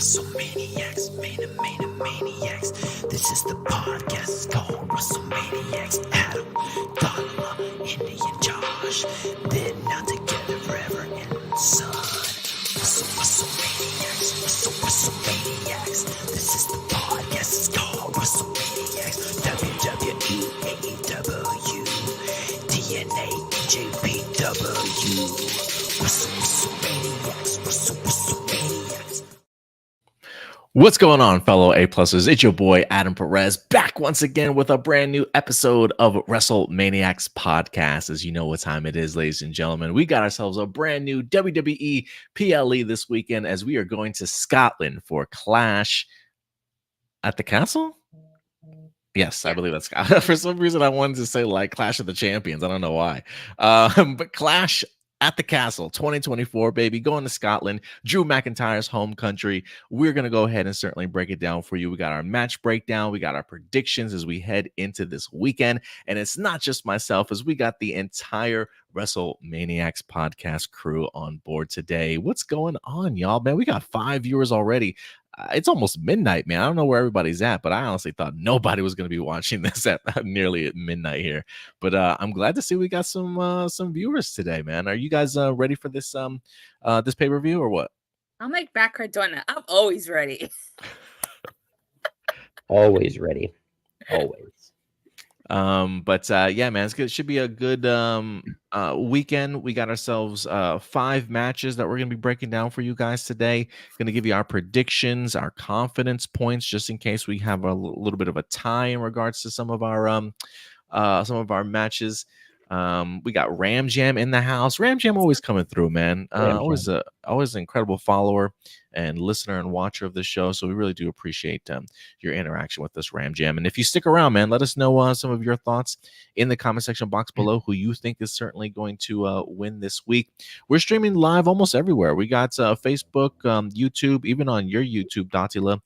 WrestleManiacs, maniacs. This is the podcast, it's called WrestleManiacs. Adam, Donna, Indian Josh, they're not together forever in the sun. WrestleManiacs. This is the podcast, it's called WrestleManiacs. WWE, AEW, TNA, JPW. WrestleManiacs. What's going on, fellow A-pluses? It's your boy, Adam Perez, back once again with a brand new episode of WrestleManiacs podcast. As you know what time it is, ladies and gentlemen, we got ourselves a brand new WWE PLE this weekend as we are going to Scotland for Clash at the Castle? Yes, I believe that's for some reason I wanted to say like Clash of the Champions. I don't know why. But Clash at the Castle 2024, baby, going to Scotland, Drew McIntyre's home country. We're going to go ahead and certainly break it down for you. We got our match breakdown. We got our predictions as we head into this weekend. And it's not just myself, as we got the entire WrestleManiacs podcast crew on board today. What's going on, y'all, man? We got 5 viewers already. It's almost midnight, man. I don't know where everybody's at, but I honestly thought nobody was going to be watching this at nearly at midnight here. But I'm glad to see we got some viewers today, man. Are you guys ready for this this pay-per-view or what? I'm like back Cardona. I'm always ready. Always ready. Always. But yeah, man, it should be a good weekend. We got ourselves 5 matches that we're going to be breaking down for you guys today. Going to give you our predictions, our confidence points, just in case we have a little bit of a tie in regards to some of our matches. We got Ram Jam in the house. Ram Jam always coming through, man. Always an incredible follower and listener and watcher of the show. So we really do appreciate your interaction with this, Ram Jam. And if you stick around, man, let us know some of your thoughts in the comment section box below, who you think is certainly going to win this week. We're streaming live almost everywhere. We got Facebook, YouTube, even on your YouTube, Datila.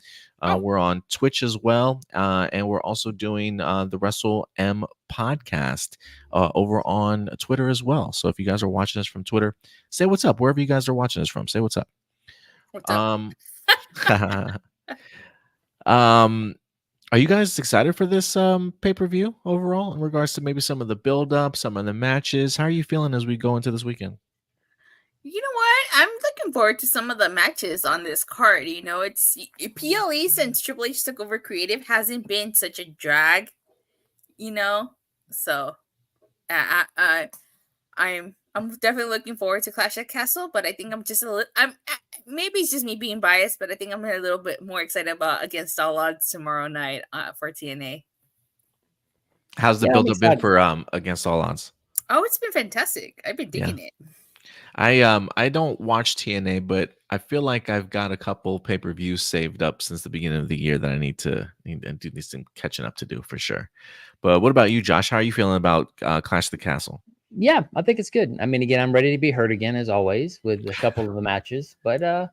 We're on Twitch as well, and we're also doing the Wrestle M podcast over on Twitter as well. So if you guys are watching us from Twitter, say what's up. Wherever you guys are watching us from, say what's up. What's up? Are you guys excited for this pay-per-view overall in regards to maybe some of the build-up, some of the matches? How are you feeling as we go into this weekend? You know what? I'm looking forward to some of the matches on this card. You know, it's PLE since Triple H took over creative hasn't been such a drag. You know, so I'm definitely looking forward to Clash at Castle, but I think I'm just maybe it's just me being biased, but I think I'm a little bit more excited about Against All Odds tomorrow night for TNA. How's the build-up been for Against All Odds? Oh, it's been fantastic. I've been digging it. I don't watch TNA, but I feel like I've got a couple pay-per-views saved up since the beginning of the year that I need to do some catching up to do for sure. But what about you, Josh? How are you feeling about Clash of the Castle? Yeah, I think it's good. I mean, again, I'm ready to be hurt again, as always, with a couple of the matches. But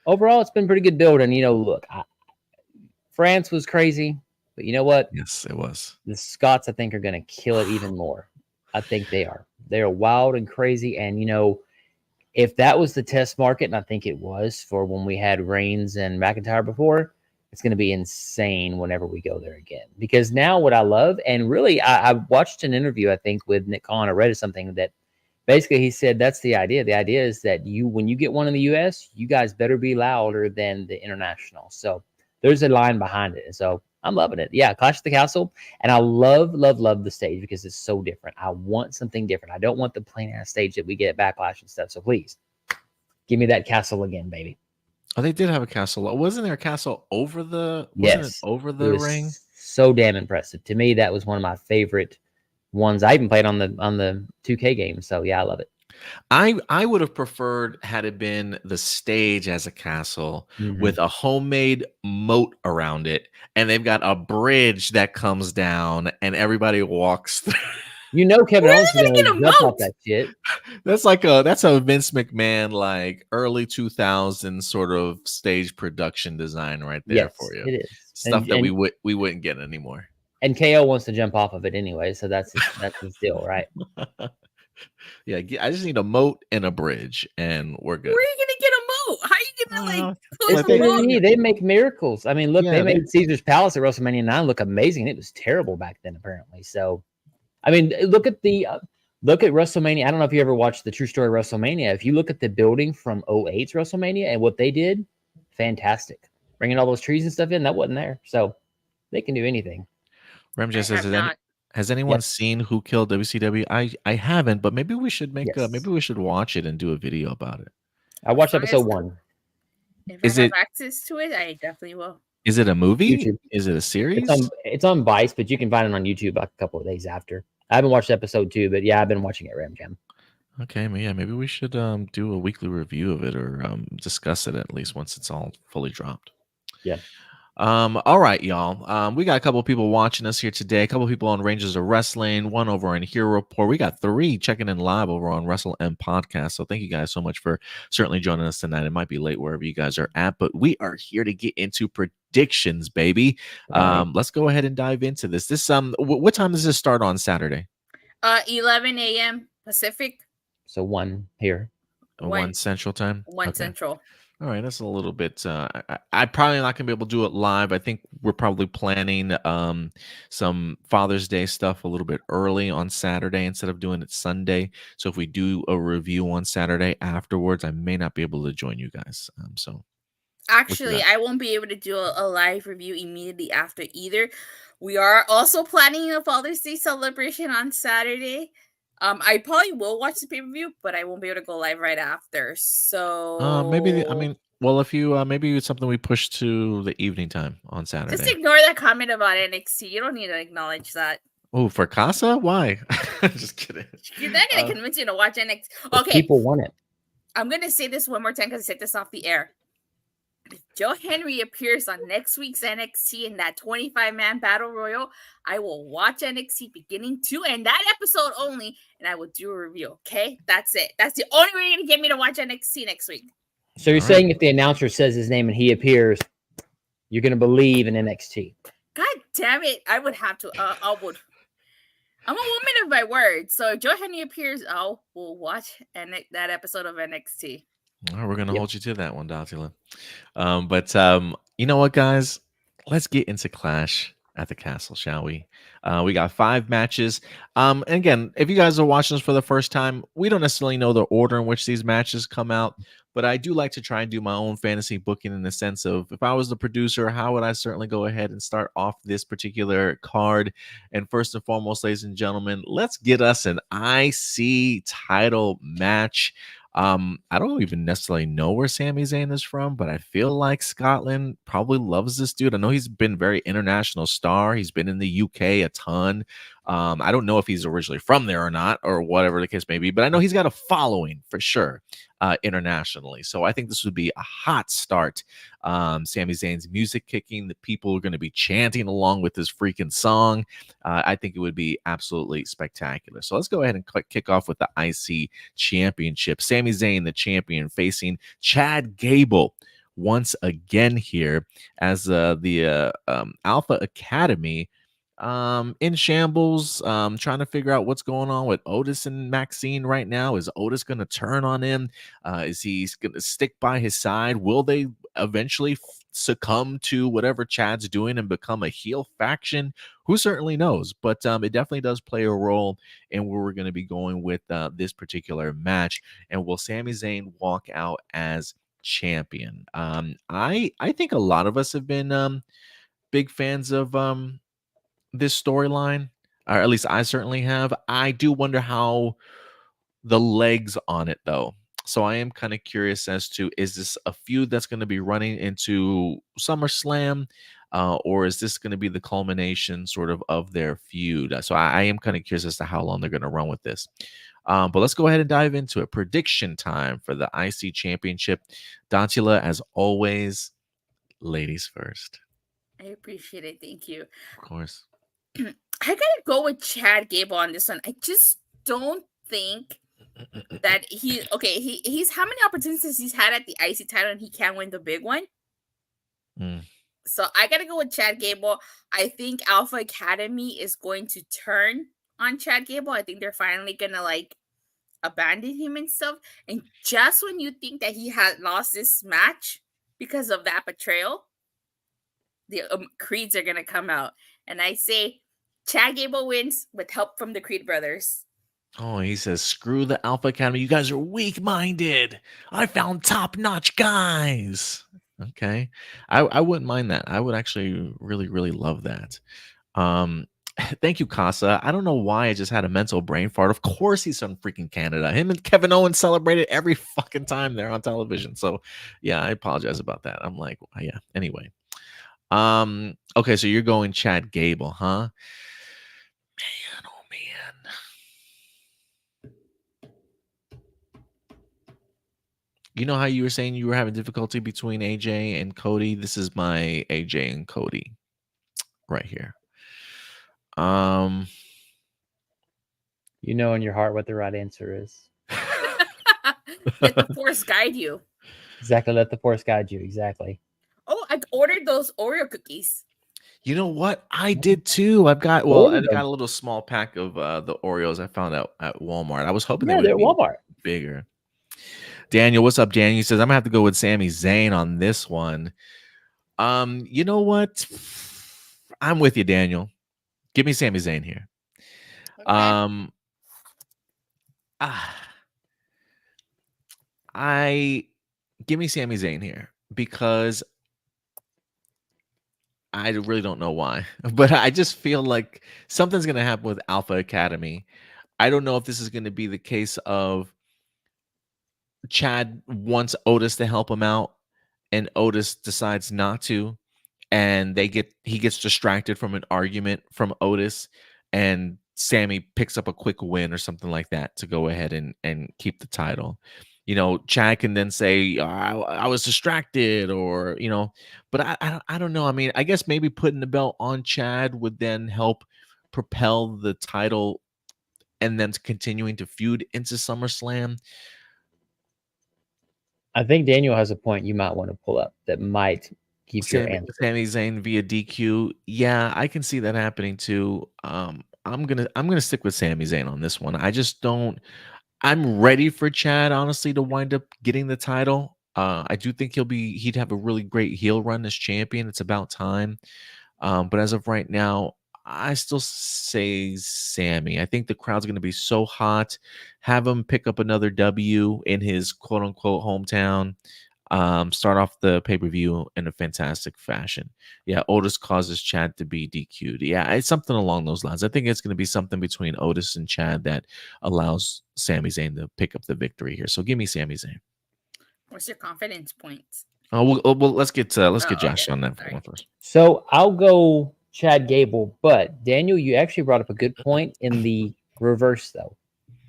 overall, it's been pretty good build. And, you know, look, France was crazy. But you know what? Yes, it was. The Scots, I think, are going to kill it even more. I think they are. They are wild and crazy. And, you know, if that was the test market, and I think it was for when we had Reigns and McIntyre before, it's going to be insane whenever we go there again. Because now what I love, and really I watched an interview, I think, with Nick Khan. I read something that basically he said that's the idea. The idea is that when you get one in the U.S., you guys better be louder than the international. So there's a line behind it. So I'm loving it. Yeah, Clash of the Castle. And I love the stage because it's so different. I want something different. I don't want the plain-ass stage that we get at Backlash and stuff. So please, give me that castle again, baby. Oh, they did have a castle. Wasn't there a castle over the ring? So damn impressive. To me, that was one of my favorite ones. I even played on the 2K game. So yeah, I love it. I would have preferred had it been the stage as a castle with a homemade moat around it, and they've got a bridge that comes down and everybody walks through. You know, Kevin Owens is going to jump off that shit. That's a Vince McMahon like early 2000s sort of stage production design right there for you. It is stuff that we wouldn't get anymore. And KO wants to jump off of it anyway, so that's his deal, right? Yeah, I just need a moat and a bridge, and we're good. Where are you gonna get a moat? How are you like It's Like they- WWE. They make miracles. I mean, look, Yeah, they made Caesar's Palace at WrestleMania 9 look amazing. It was terrible back then, apparently. So, I mean, look at WrestleMania. I don't know if you ever watched the True Story of WrestleMania. If you look at the building from 08's WrestleMania and what they did, fantastic. Bringing all those trees and stuff in, that wasn't there. So they can do anything. Ramjay I says, have not. has anyone Yes. seen Who Killed WCW? I haven't, but maybe we should make Yes. maybe we should watch it and do a video about it. I watched As long episode as- 1. If Is I have it- access to it, I definitely will. Is it a movie? YouTube. Is it a series? It's on Vice, but you can find it on YouTube a couple of days after. I haven't watched episode 2, but yeah, I've been watching it, Ram Jam. Okay, yeah, maybe we should do a weekly review of it or discuss it at least once it's all fully dropped. Yeah. All right, y'all. We got a couple of people watching us here today. A couple of people on Rangers of Wrestling, one over on Hero Report. We got 3 checking in live over on Wrestle M Podcast. So thank you guys so much for certainly joining us tonight. It might be late wherever you guys are at, but we are here to get into predictions, baby. Right. Let's go ahead and dive into this. This what time does this start on Saturday? 11 a.m. Pacific, So 1 here. 1 Central Time. 1 Okay. Central. All right, that's a little bit. I probably not gonna be able to do it live. I think we're probably planning some Father's Day stuff a little bit early on Saturday instead of doing it Sunday. So if we do a review on Saturday afterwards, I may not be able to join you guys. So Actually, that. I won't be able to do a live review immediately after either. We are also planning a Father's Day celebration on Saturday. I probably will watch the pay-per-view, but I won't be able to go live right after. So maybe I mean, well, if you maybe it's something we push to the evening time on Saturday. just ignore that comment about NXT. You don't need to acknowledge that. Oh, for Casa? Why? Just kidding. You're not gonna convince you to watch NXT. But Okay, people want it. I'm gonna say this one more time because I said this off the air. If Joe Henry appears on next week's NXT in that 25-man battle royal, I will watch NXT beginning to end that episode only, and I will do a review. Okay, that's it. That's the only way you're gonna get me to watch NXT next week. So you're All saying if the announcer says his name and he appears, you're going to believe in NXT? God damn it! I would have to. I would. I'm a woman of my word, so if Joe Henry appears, we'll watch that episode of NXT. All right, we're gonna Yep. hold you to that one, Datila. But you know what, guys? Let's get into Clash at the Castle, shall we? We got 5 matches. And again, if you guys are watching this for the first time, we don't necessarily know the order in which these matches come out, but I do like to try and do my own fantasy booking in the sense of if I was the producer, how would I certainly go ahead and start off this particular card? And first and foremost, ladies and gentlemen, let's get us an IC title match. I don't even necessarily know where Sami Zayn is from, but I feel like Scotland probably loves this dude. I know he's been very international star. He's been in the UK a ton. I don't know if he's originally from there or not, or whatever the case may be, but I know he's got a following for sure internationally. So I think this would be a hot start. Sami Zayn's music kicking, the people are going to be chanting along with this freaking song. I think it would be absolutely spectacular. So let's go ahead and kick off with the IC Championship. Sami Zayn, the champion, facing Chad Gable once again here as the Alpha Academy in shambles, trying to figure out what's going on with Otis and Maxine right now. Is Otis going to turn on him? Is he going to stick by his side? Will they eventually succumb to whatever Chad's doing and become a heel faction? Who certainly knows? But it definitely does play a role in where we're going to be going with this particular match. And will Sami Zayn walk out as champion? I think a lot of us have been big fans of this storyline, or at least I certainly have. I do wonder how the legs on it though. So I am kind of curious as to, is this a feud that's going to be running into SummerSlam, or is this going to be the culmination sort of their feud? So I am kind of curious as to how long they're going to run with this. But let's go ahead and dive into it. Prediction time for the IC Championship. Dantula, as always, ladies first. I appreciate it. Thank you. Of course. I gotta go with Chad Gable on this one. I just don't think that he's how many opportunities he's had at the IC title and he can't win the big one. So I gotta go with Chad Gable. I think Alpha Academy is going to turn on Chad Gable. I think they're finally gonna abandon him and stuff. And just when you think that he had lost this match, because of that betrayal, the Creeds are going to come out. And I say Chad Gable wins with help from the Creed brothers. Oh, he says, screw the Alpha Academy. You guys are weak-minded. I found top-notch guys. Okay. I wouldn't mind that. I would actually really, really love that. Thank you, Casa. I don't know why I just had a mental brain fart. Of course he's from freaking Canada. Him and Kevin Owens celebrated every fucking time they're on television. So yeah, I apologize about that. I'm like, yeah. Anyway. Okay, so you're going Chad Gable, huh? Man, oh man. You know how you were saying you were having difficulty between AJ and Cody? This is my AJ and Cody right here. You know in your heart what the right answer is. Let the force guide you. Exactly. Let the force guide you. Exactly. Oh, I ordered those Oreo cookies. You know what? I did too. I got a little small pack of the Oreos I found out at Walmart. I was hoping they would they're at be Walmart. bigger. Daniel, what's up, Daniel? He says, I'm gonna have to go with Sami Zayn on this one. You know what? I'm with you, Daniel. Give me Sami Zayn here. Okay. Give me Sami Zayn here because I really don't know why, but I just feel like something's going to happen with Alpha Academy. I don't know if this is going to be the case of Chad wants Otis to help him out and Otis decides not to, and he gets distracted from an argument from Otis, and Sammy picks up a quick win or something like that to go ahead and keep the title. You know, Chad can then say, I was distracted, or, you know, but I don't know. I mean, I guess maybe putting the belt on Chad would then help propel the title and then continuing to feud into SummerSlam. I think Daniel has a point you might want to pull up that might keep your answer. Sami Zayn via DQ. Yeah, I can see that happening too. I'm gonna stick with Sami Zayn on this one. I just don't. I'm ready for Chad, honestly, to wind up getting the title. I do think he'd have a really great heel run as champion. It's about time. But as of right now, I still say Sammy. I think the crowd's going to be so hot. Have him pick up another W in his quote unquote hometown. Start off the pay-per-view in a fantastic fashion. Yeah, Otis causes Chad to be DQ'd. Yeah, it's something along those lines. I think it's going to be something between Otis and Chad that allows Sami Zayn to pick up the victory here. So give me Sami Zayn. What's your confidence points? Well, let's get Josh on that one first. So I'll go Chad Gable, but Daniel, you actually brought up a good point in the reverse, though.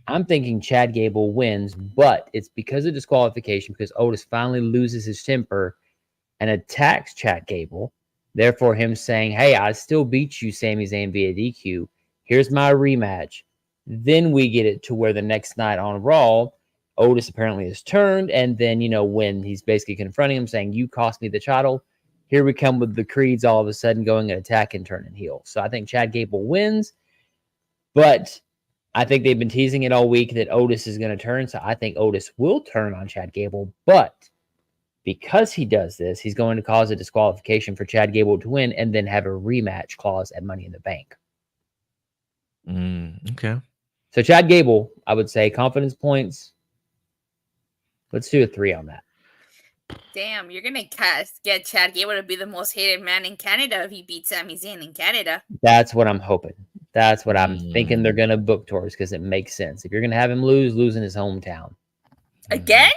I'm thinking Chad Gable wins, but it's because of disqualification, because Otis finally loses his temper and attacks Chad Gable. Therefore, him saying, hey, I still beat you, Sami Zayn, via DQ. Here's my rematch. Then we get it to where the next night on Raw, Otis apparently is turned. And then, you know, when he's basically confronting him, saying, you cost me the title, here we come with the Creeds all of a sudden going and attack and turning heel. So I think Chad Gable wins, but I think they've been teasing it all week that Otis is going to turn. So I think Otis will turn on Chad Gable. But because he does this, he's going to cause a disqualification for Chad Gable to win and then have a rematch clause at Money in the Bank. Okay. So Chad Gable, I would say confidence points. Let's do a 3 on that. Damn, you're going to get Chad Gable to be the most hated man in Canada if he beats Sami Zayn in Canada. That's what I'm hoping. That's what I'm thinking they're going to book towards, because it makes sense. If you're going to have him lose in his hometown. Again?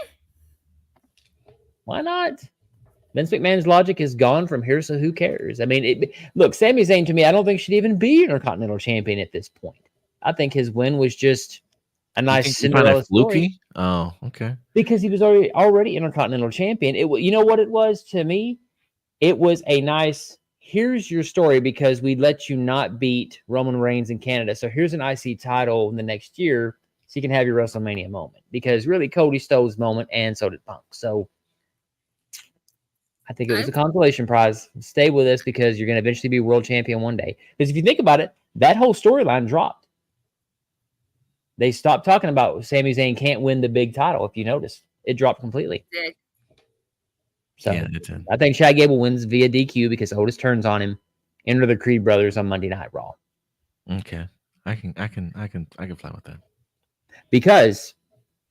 Why not? Vince McMahon's logic is gone from here, so who cares? I mean, look, Sami Zayn, to me, I don't think should even be Intercontinental Champion at this point. I think his win was just a nice Cinderella story. Oh, okay. Because he was already Intercontinental Champion. You know what it was to me? It was a nice, here's your story because we let you not beat Roman Reigns in Canada. So here's an IC title in the next year so you can have your WrestleMania moment. Because really, Cody stole his moment and so did Punk. So I think it was a consolation prize. Stay with us because you're going to eventually be world champion one day. Because if you think about it, that whole storyline dropped. They stopped talking about Sami Zayn can't win the big title. If you notice, it dropped completely. So Yeah, it did. I think Chad Gable wins via DQ because Otis turns on him. Enter the Creed brothers on Monday Night Raw. Okay. I can fly with that. Because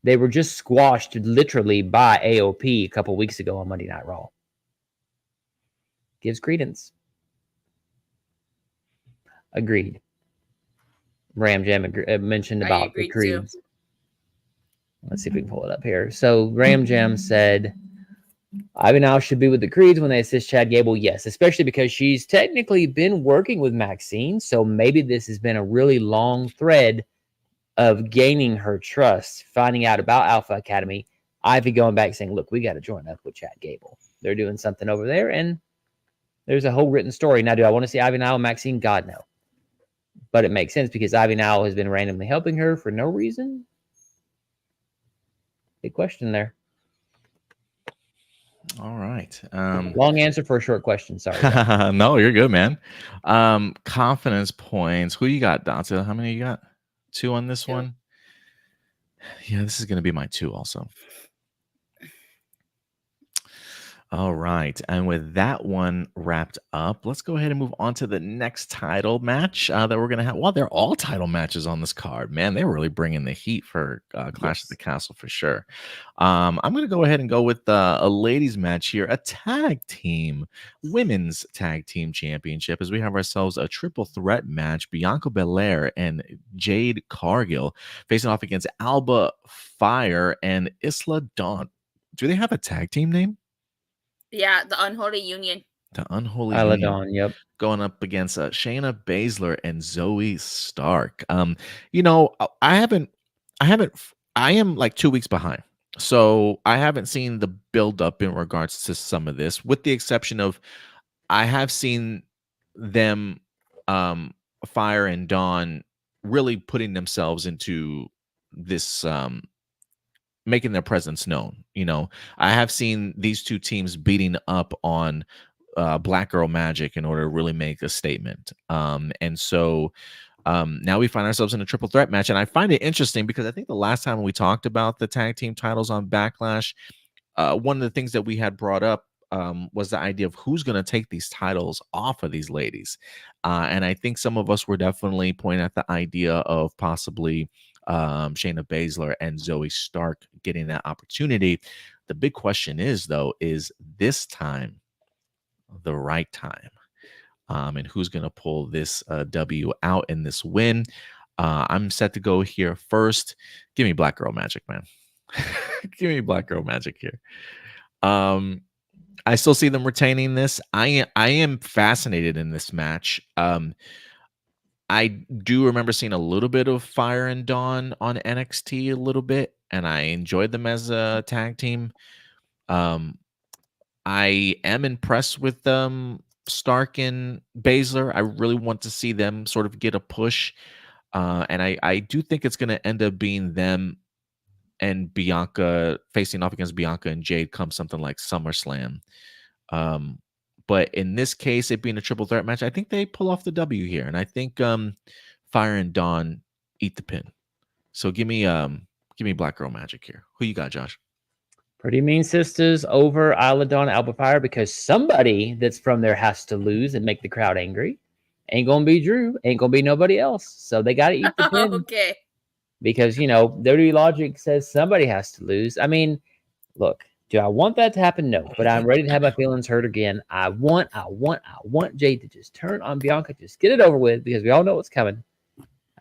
they were just squashed literally by AOP a couple weeks ago on Monday Night Raw. Gives credence. Agreed. Ram Jam mentioned I about the agree too. Creeds. Let's see if we can pull it up here. So Ram Jam said, Ivy now should be with the Creeds when they assist Chad Gable. Yes, especially because she's technically been working with Maxine. So maybe this has been a really long thread of gaining her trust, finding out about Alpha Academy. Ivy going back saying, look, we got to join up with Chad Gable. They're doing something over there. And there's a whole written story. Now, do I want to see Ivy now and Maxine? God, no. But it makes sense because Ivy now has been randomly helping her for no reason. Big question there. All right. Long answer for a short question. Sorry. guys. No, you're good, man. Confidence points. Who you got, Dante? How many you got? 2 on this 2. one? Yeah, this is going to be my 2 also. All right. And with that one wrapped up, let's go ahead and move on to the next title match that we're going to have. Well, they're all title matches on this card. Man, they're really bringing the heat for Clash of the Castle for sure. I'm going to go ahead and go with a ladies match here, a tag team, women's tag team championship, as we have ourselves a triple threat match. Bianca Belair and Jade Cargill facing off against Alba Fire and Isla Dawn. Do they have a tag team name? Yeah, the Unholy Union. The Unholy Isla Union. Dawn, yep. Going up against Shayna Baszler and Zoe Stark. You know, I am like 2 weeks behind. So I haven't seen the build up in regards to some of this, with the exception of I have seen them Fire and Dawn really putting themselves into this making their presence known. You know, I have seen these two teams beating up on Black Girl Magic in order to really make a statement. And so now we find ourselves in a triple threat match. And I find it interesting because I think the last time we talked about the tag team titles on Backlash, one of the things that we had brought up was the idea of who's going to take these titles off of these ladies. And I think some of us were definitely pointing at the idea of possibly Shayna Baszler and Zoe Stark getting that opportunity. The big question is, though, is this time the right time? And who's going to pull this W out in this win? I'm set to go here first. Give me Black Girl Magic, man. Give me Black Girl Magic here. I still see them retaining this. I am fascinated in this match. I do remember seeing a little bit of Fire and Dawn on NXT a little bit, and I enjoyed them as a tag team. I am impressed with Stark and Baszler. I really want to see them sort of get a push. And I do think it's going to end up being them and Bianca facing off against Bianca and Jade come something like SummerSlam. But in this case, it being a triple threat match, I think they pull off the W here. And I think Fire and Dawn eat the pin. So give me Black Girl Magic here. Who you got, Josh? Pretty Mean Sisters over Isla Dawn, Alba Fire, because somebody that's from there has to lose and make the crowd angry. Ain't gonna be Drew. Ain't gonna be nobody else. So they got to eat the pin. Okay. Because, you know, WWE logic says somebody has to lose. I mean, look, do I want that to happen? No. But I'm ready to have my feelings hurt again. I want Jade to just turn on Bianca. Just get it over with because we all know what's coming.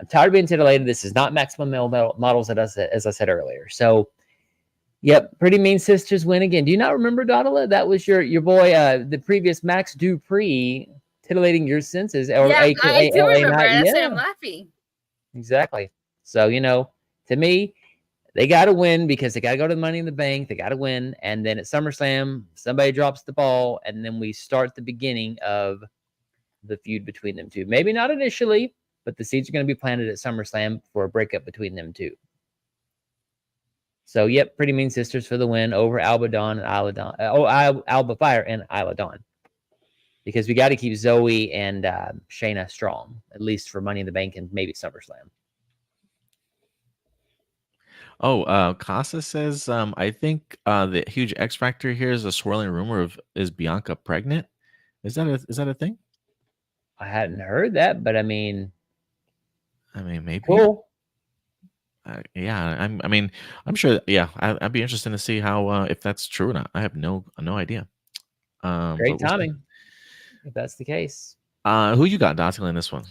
I'm tired of being titillated. This is not maximum male models, as I said earlier. So, yep, Pretty Mean Sisters win again. Do you not remember, Donala? That was your boy, the previous Max Dupree titillating your senses. Or Yeah, AKA I do LA remember. Knight. That's why Yeah, I'm laughing. exactly. So, you know, to me, they got to win because they got to go to the Money in the Bank. They got to win. And then at SummerSlam, somebody drops the ball, and then we start the beginning of the feud between them two. Maybe not initially, but the seeds are going to be planted at SummerSlam for a breakup between them two. So, yep, Pretty Mean Sisters for the win over Alba Dawn and Isla Dawn. Alba Fire and Isla Dawn. Because we got to keep Zoe and Shayna strong, at least for Money in the Bank and maybe SummerSlam. Casa says, I think the huge X factor here is a swirling rumor of is Bianca pregnant? Is that a thing? I hadn't heard that, but I mean, I mean, maybe. cool. Yeah, I'm sure. Yeah, I'd be interested to see how if that's true or not. I have no idea. Great But we'll see. timing, if that's the case. Who you got, Dottie, in this one?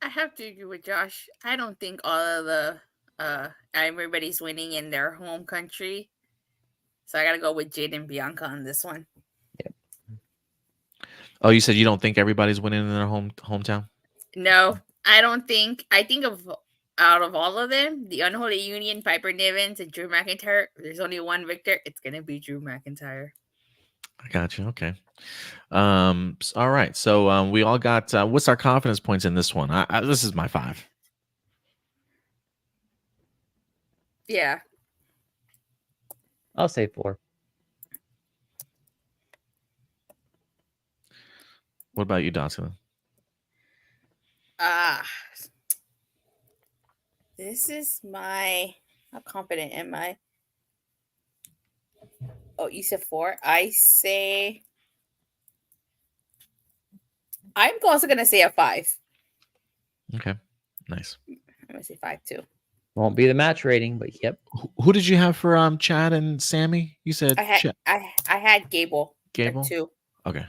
I have to agree with Josh. I don't think all of the everybody's winning in their home country. So I gotta go with Jade and Bianca on this one. Oh, you said you don't think everybody's winning in their hometown? No, I don't think. I think of out of all of them, the Unholy Union, Piper Nivens, and Drew McIntyre. There's only one victor. It's gonna be Drew McIntyre. I got you. Okay. All right. So we all got. What's our confidence points in this one? This is my 5. Yeah. I'll say 4. What about you, Dotson? This is my. How confident am I? Oh, you said 4. I say. I'm also gonna say a 5. Okay. Nice. I'm gonna say 5 too. Won't be the match rating, but yep. Who did you have for Chad and Sammy? You said I had Gable. Gable? 2. Okay.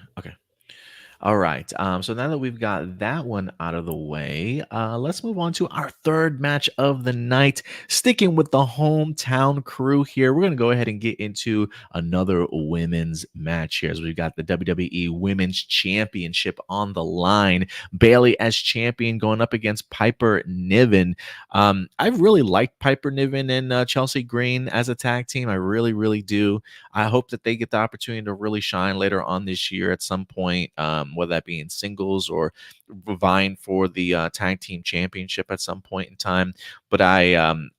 All right. So now that we've got that one out of the way, let's move on to our third match of the night. Sticking with the hometown crew here, we're going to go ahead and get into another women's match here. As we've got the WWE Women's Championship on the line. Bayley as champion going up against Piper Niven. I really like Piper Niven and Chelsea Green as a tag team. I really, really do. I hope that they get the opportunity to really shine later on this year at some point. Whether that be in singles or vying for the tag team championship at some point in time. But I'm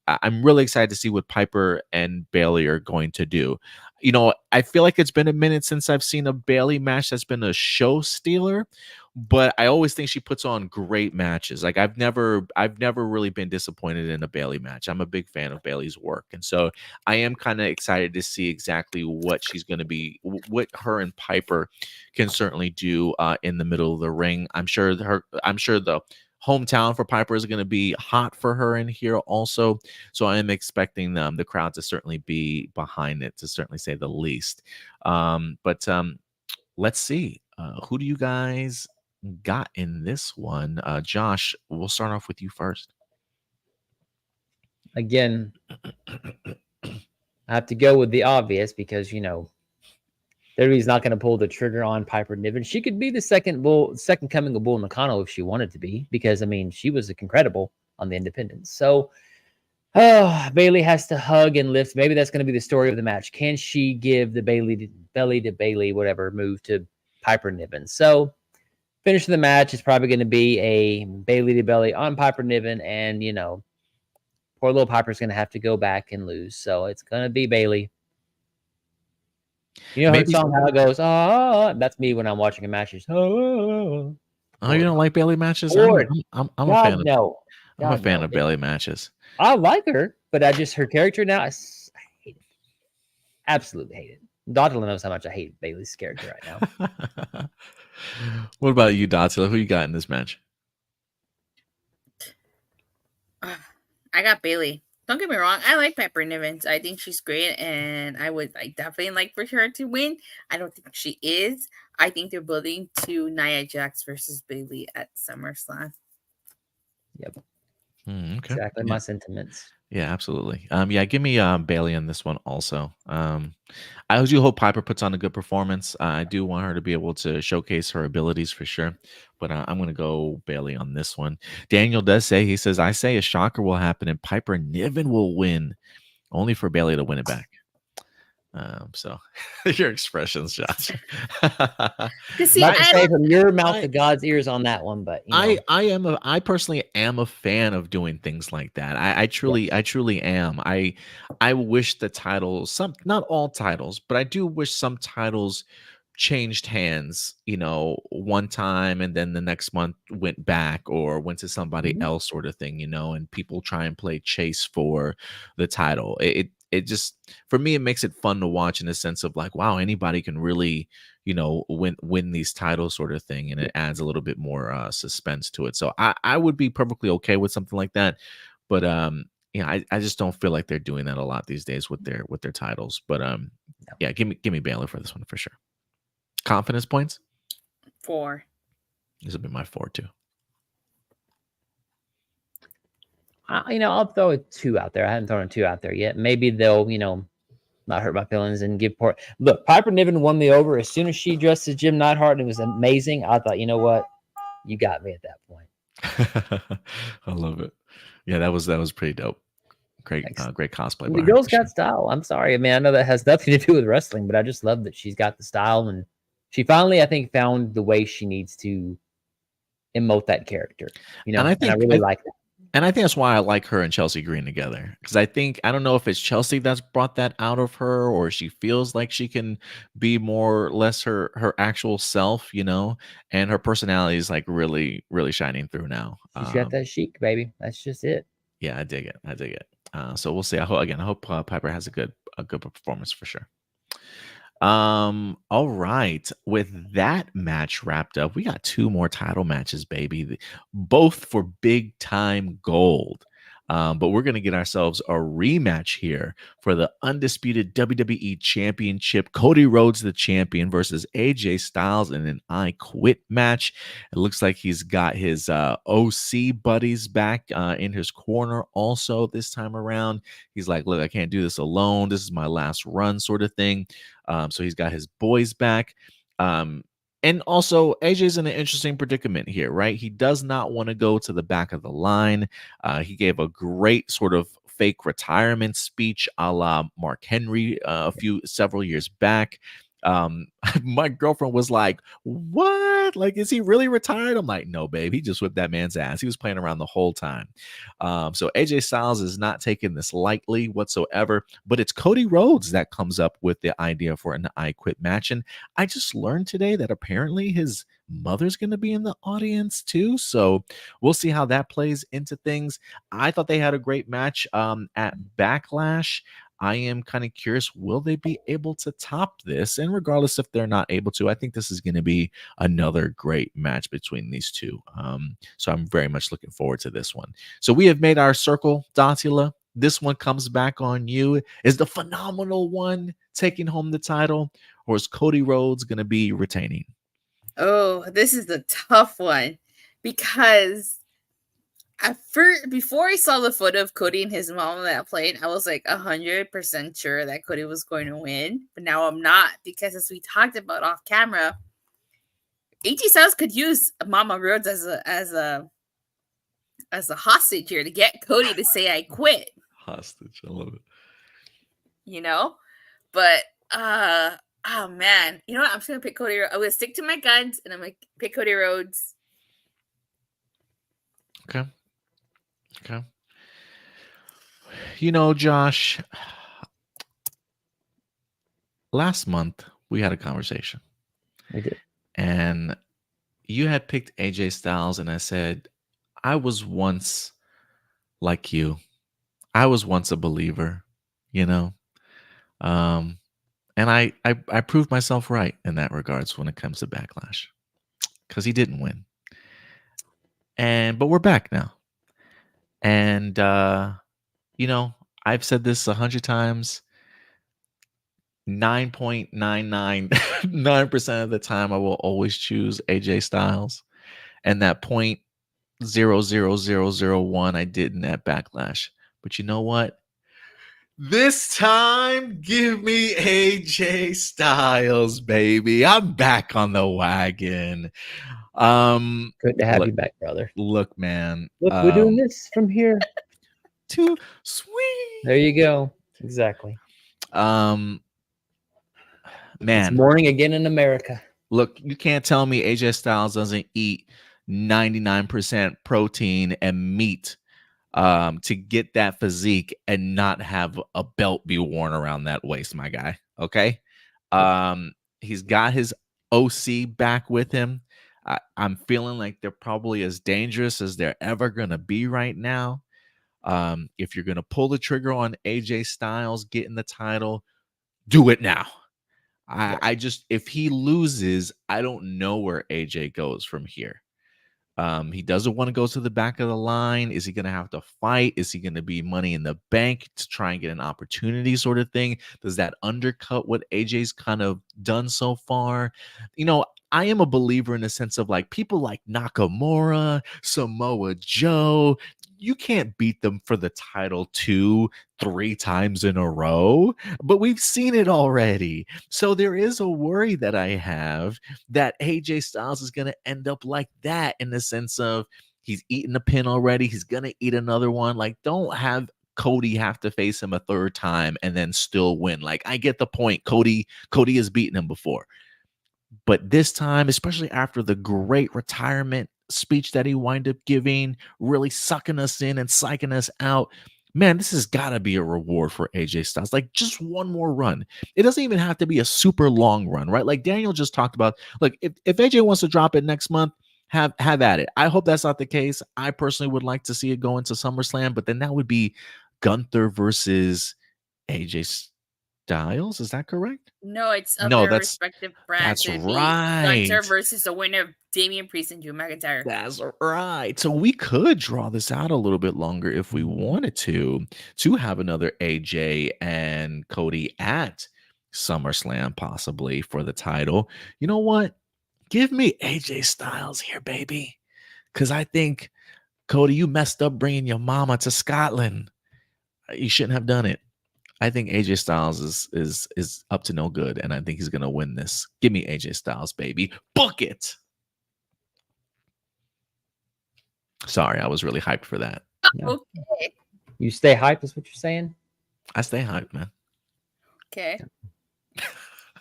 really excited to see what Piper and Bayley are going to do. You know, I feel like it's been a minute since I've seen a Bayley match that's been a show stealer, but I always think she puts on great matches. Like I've never really been disappointed in a Bayley match. I'm a big fan of Bayley's work, and so I am kind of excited to see exactly what she's going to be, what her and Piper can certainly do in the middle of the ring. I'm sure the hometown for Piper is going to be hot for her in here also. So I am expecting the crowd to certainly be behind it, to certainly say the least. But let's see. Who do you guys got in this one? Josh, we'll start off with you first. Again, I have to go with the obvious because, you know, WWE's not going to pull the trigger on Piper Niven. She could be the second coming of Bull Nakano if she wanted to be, because I mean she was incredible on the independents. So Bayley has to hug and lift. Maybe that's going to be the story of the match. Can she give the belly to Bayley, whatever move to Piper Niven? So finish of the match is probably going to be a Bayley to belly on Piper Niven, and you know, poor little Piper's going to have to go back and lose. So it's going to be Bayley. You know her song, how it goes, oh, that's me when I'm watching a match. Oh, you don't like Bayley matches? I'm a fan. I'm a fan of Bayley matches. I like her, but her character now, I hate it. Absolutely hate it. Dotla knows how much I hate Bayley's character right now. What about you, Dotla? Who you got in this match? I got Bayley. Don't get me wrong. I like Piper Niven. I think she's great, and I would definitely like for her to win. I don't think she is. I think they're building to Nia Jax versus Bayley at SummerSlam. Yep. Okay. Exactly my sentiments. Yeah, absolutely. Yeah, give me Bayley on this one also. I do hope Piper puts on a good performance. I do want her to be able to showcase her abilities for sure. But I'm going to go Bayley on this one. Daniel does say, he says, I say a shocker will happen and Piper Niven will win, only for Bayley to win it back. So your expressions, Josh. See, might say from your mouth to God's ears on that one, but you know. I personally am a fan of doing things like that. I truly am. I wish the titles, not all titles, but I do wish some titles changed hands, one time and then the next month went back or went to somebody Mhm. else, sort of thing, and people try and play chase for the title. It just, for me, it makes it fun to watch in the sense of like, wow, anybody can really, win these titles, sort of thing, and it adds a little bit more suspense to it. So I would be perfectly okay with something like that, but I just don't feel like they're doing that a lot these days with their titles. But No. yeah, give me Baylor for this one for sure. Confidence points. 4. This will be my 4 too. I'll throw a 2 out there. I haven't thrown a 2 out there yet. Maybe they'll, not hurt my feelings and give Port. Look, Piper Niven won me over as soon as she dressed as Jim Neidhart, and it was amazing. I thought, you know what, you got me at that point. I love it. Yeah, that was pretty dope. Great, great cosplay. And by the her, girl's for sure. got style. I'm sorry, man. I know that has nothing to do with wrestling, but I just love that she's got the style, and she finally, I think, found the way she needs to emote that character. And I think I really like that. And I think that's why I like her and Chelsea Green together. Because I don't know if it's Chelsea that's brought that out of her, or she feels like she can be more or less her actual self, and her personality is like really, really shining through now. She's got that chic, baby. That's just it. Yeah, I dig it. So we'll see. I hope Piper has a good performance for sure. All right. With that match wrapped up, we got 2 more title matches, baby, both for big time gold. But we're going to get ourselves a rematch here for the undisputed WWE Championship. Cody Rhodes, the champion, versus AJ Styles in an I Quit match. It looks like he's got his OC buddies back in his corner also this time around. He's like, look, I can't do this alone. This is my last run, sort of thing. So he's got his boys back. And also, AJ's in an interesting predicament here, right? He does not want to go to the back of the line. He gave a great sort of fake retirement speech a la Mark Henry several years back. My girlfriend was like, what? Like, is he really retired? I'm like, no, babe. He just whipped that man's ass. He was playing around the whole time. So AJ Styles is not taking this lightly whatsoever, but it's Cody Rhodes that comes up with the idea for an I Quit match. And I just learned today that apparently his mother's going to be in the audience too. So we'll see how that plays into things. I thought they had a great match at Backlash. I am kind of curious, will they be able to top this? And regardless if they're not able to, I think this is going to be another great match between these two. So I'm very much looking forward to this one. So we have made our circle, Datila. This one comes back on you. Is the phenomenal one taking home the title, or is Cody Rhodes going to be retaining? Oh, this is the tough one because before I saw the photo of Cody and his mom on that plane, I was like 100% sure that Cody was going to win. But now I'm not, because as we talked about off camera, AJ Styles could use Mama Rhodes as a hostage here to get Cody to say I quit. Hostage, I love it. But oh man, you know what? I'm just gonna pick Cody. I'm gonna stick to my guns, and I'm gonna pick Cody Rhodes. Okay. Josh, last month we had a conversation. We did. And you had picked AJ Styles, and I said, I was once like you. I was once a believer, and I proved myself right in that regards when it comes to Backlash, because he didn't win. But we're back now. And I've said this 100 times. 9.999% of the time I will always choose AJ Styles. And that 0.00001 I didn't at Backlash. But you know what? This time, give me AJ Styles, baby. I'm back on the wagon. Good to have you back, brother. Look, man. Look, we're doing this from here. Too sweet. There you go. Exactly. Man, it's morning again in America. Look, you can't tell me AJ Styles doesn't eat 99% protein and meat to get that physique and not have a belt be worn around that waist, my guy. Okay. He's got his OC back with him. I'm feeling like they're probably as dangerous as they're ever going to be right now. If you're going to pull the trigger on AJ Styles getting the title, do it now. I just, if he loses, I don't know where AJ goes from here. He doesn't want to go to the back of the line. Is he going to have to fight? Is he going to be Money in the Bank to try and get an opportunity sort of thing? Does that undercut what AJ's kind of done so far? You know, I am a believer in the sense of like people like Nakamura, Samoa Joe. You can't beat them for the title 2-3 times in a row, but we've seen it already. So there is a worry that I have that AJ Styles is going to end up like that in the sense of he's eaten a pin already. He's going to eat another one. Like, don't have Cody have to face him a third time and then still win. Like, I get the point. Cody has beaten him before. But this time, especially after the great retirement speech that he wound up giving, really sucking us in and psyching us out, man, this has got to be a reward for AJ Styles. Like, just one more run. It doesn't even have to be a super long run, right? Like Daniel just talked about, look, if AJ wants to drop it next month, have at it. I hope that's not the case. I personally would like to see it go into SummerSlam, but then that would be Gunther versus AJ Styles. Is that correct? No, it's of No, their that's respective brands. that's It'd be right. Gunther versus the winner of Damian Priest and Drew McIntyre. That's right. So we could draw this out a little bit longer if we wanted to have another AJ and Cody at SummerSlam, possibly for the title. You know what? Give me AJ Styles here, baby. Because I think, Cody, you messed up bringing your mama to Scotland. You shouldn't have done it. I think AJ Styles is up to no good, and I think he's gonna win this. Give me AJ Styles, baby. Book it. Sorry, I was really hyped for that. Yeah. Okay. You stay hyped, is what you're saying? I stay hyped, man. Okay.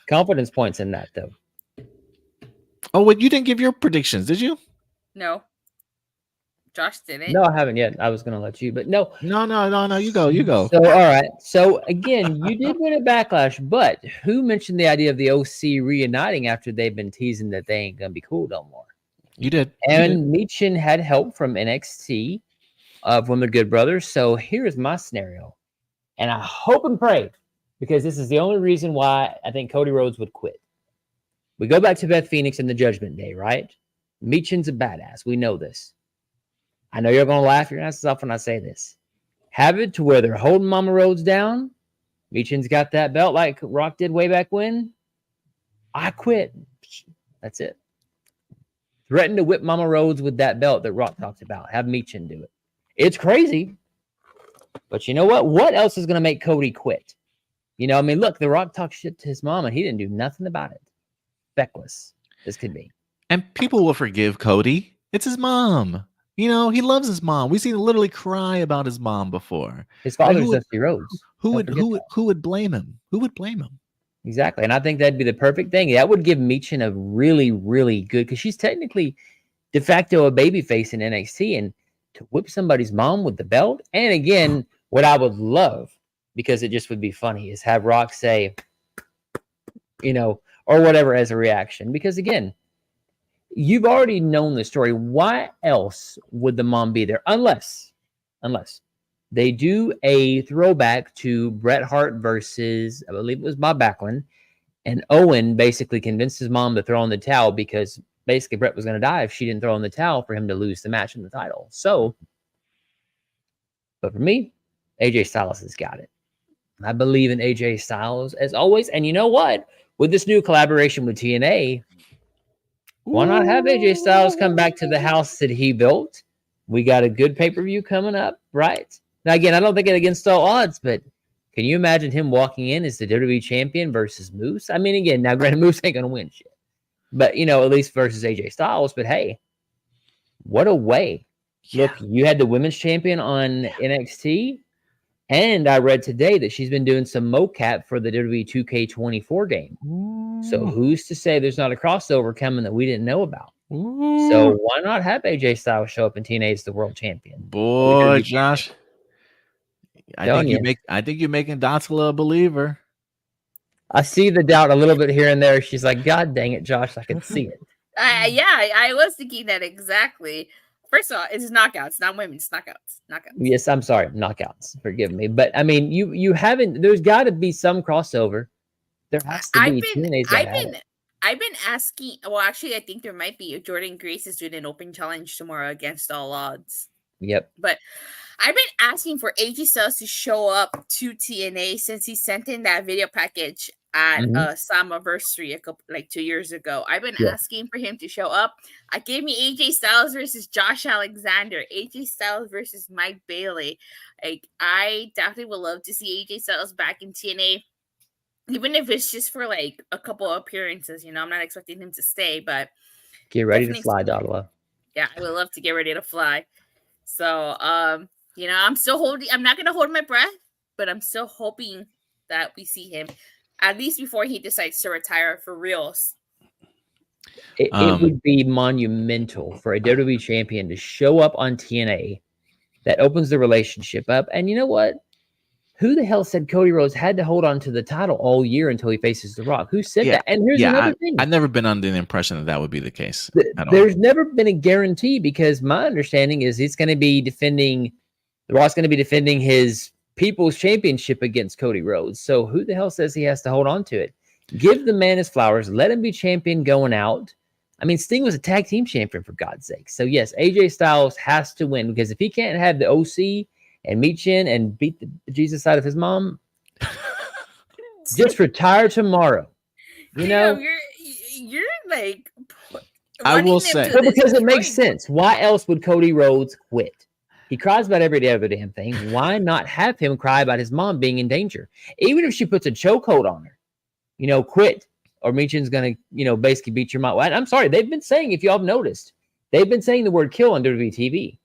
Confidence points in that, though. Oh, wait, you didn't give your predictions, did you? No. Josh didn't. No, I haven't yet. I was going to let you, but no. No. You go. So, all right. So, again, you did win a Backlash, but who mentioned the idea of the OC reuniting after they've been teasing that they ain't going to be cool no more? You did. And Michin had help from NXT from the Good Brothers. So here's my scenario. And I hope and pray, because this is the only reason why I think Cody Rhodes would quit. We go back to Beth Phoenix and the Judgment Day, right? Michin's a badass. We know this. I know you're going to laugh your asses off when I say this. Have it to where they're holding Mama Rhodes down. Michin's got that belt like Rock did way back when. I quit. That's it. Threaten to whip Mama Rhodes with that belt that Rock talked about. Have Michin do it. It's crazy. But you know what? What else is going to make Cody quit? You know, I mean, look, The Rock talked shit to his mom and he didn't do nothing about it. Feckless. This could be. And people will forgive Cody. It's his mom. You know, he loves his mom. We've seen him literally cry about his mom before. His father's Dusty Rhodes. Who would blame him? Who would blame him? Exactly. And I think that'd be the perfect thing. That would give Michin a really, really good, because she's technically de facto a babyface in NXT, and to whip somebody's mom with the belt. And again, what I would love, because it just would be funny, is have Rock say, you know, or whatever as a reaction. Because again, you've already known the story. Why else would the mom be there? Unless they do a throwback to Bret Hart versus, I believe it was Bob Backlund, and Owen basically convinced his mom to throw in the towel because basically Bret was going to die if she didn't throw in the towel for him to lose the match and the title. So, but for me, AJ Styles has got it. I believe in AJ Styles as always. And you know what? With this new collaboration with TNA, why not have AJ Styles come back to the house that he built? We got a good pay-per-view coming up, right? Now, again, I don't think it against all odds, but can you imagine him walking in as the WWE champion versus Moose? I mean, again, now granted, Moose ain't going to win shit. But, you know, at least versus AJ Styles. But, hey, what a way. Yeah. Look, you had the women's champion on NXT, and I read today that she's been doing some mocap for the WWE 2K24 game. Ooh. So who's to say there's not a crossover coming that we didn't know about? Ooh. So why not have AJ Styles show up in TNA as the world champion? Boy, Josh, I think you're making Dotsla a believer. I see the doubt a little bit here and there. She's like, God dang it, Josh, I can see it. I was thinking that exactly. First of all, it's knockouts, not women's knockouts. Knockouts. Yes, I'm sorry, knockouts. Forgive me, but I mean, you haven't. There's got to be some crossover. There has to be. I've been asking. Well, actually, I think there might be. Jordan Grace is doing an open challenge tomorrow against all odds. Yep. But I've been asking for AJ Styles to show up to TNA since he sent in that video package at Slammiversary 2 years ago. I've been asking for him to show up. I gave me AJ Styles versus Josh Alexander, AJ Styles versus Mike Bailey. Like, I definitely would love to see AJ Styles back in TNA, even if it's just for like a couple of appearances. You know, I'm not expecting him to stay, but get ready to fly, Dadala. Yeah, I would love to get ready to fly. So, you know, I'm not going to hold my breath, but I'm still hoping that we see him at least before he decides to retire for reals. It would be monumental for a WWE champion to show up on TNA. That opens the relationship up. And you know what? Who the hell said Cody Rhodes had to hold on to the title all year until he faces The Rock? Who said that? And here's another thing. I've never been under the impression that would be the case. There's never been a guarantee, because my understanding is he's going to be defending, The Rock's going to be defending his People's Championship against Cody Rhodes. So who the hell says he has to hold on to it? Give the man his flowers. Let him be champion going out. I mean, Sting was a tag team champion, for God's sake. So yes, AJ Styles has to win, because if he can't have the OC and Michin and beat the Jesus side of his mom, just retire tomorrow. You know, you're like, I will say, well, because it makes sense. Why else would Cody Rhodes quit? He cries about every damn thing. Why not have him cry about his mom being in danger? Even if she puts a chokehold on her, you know, quit, or Michin's going to, you know, basically beat your mom. I'm sorry. They've been saying, if y'all have noticed, they've been saying the word kill on WWE TV.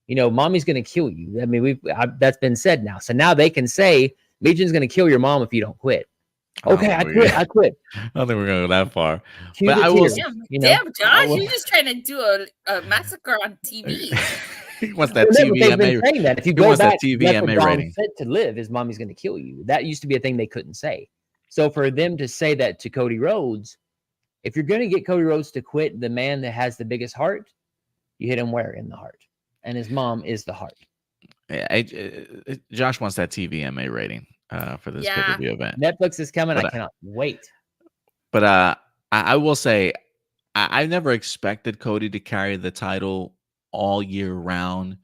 You know, mommy's going to kill you. I mean, that's been said now. So now they can say, Michin's going to kill your mom if you don't quit. Okay, I quit. I don't think we're going to go that far. But I will. Damn, Josh, you're just trying to do a massacre on TV. He wants that TVMA. That if you go back, TVMA rating. Said to live, his mommy's going to kill you. That used to be a thing they couldn't say. So for them to say that to Cody Rhodes, if you're going to get Cody Rhodes to quit, the man that has the biggest heart, you hit him where? In the heart. And his mom is the heart. Yeah, Josh wants that TVMA rating for this pay-per-view event. Netflix is coming. I cannot wait. But I will say, I never expected Cody to carry the title all year round,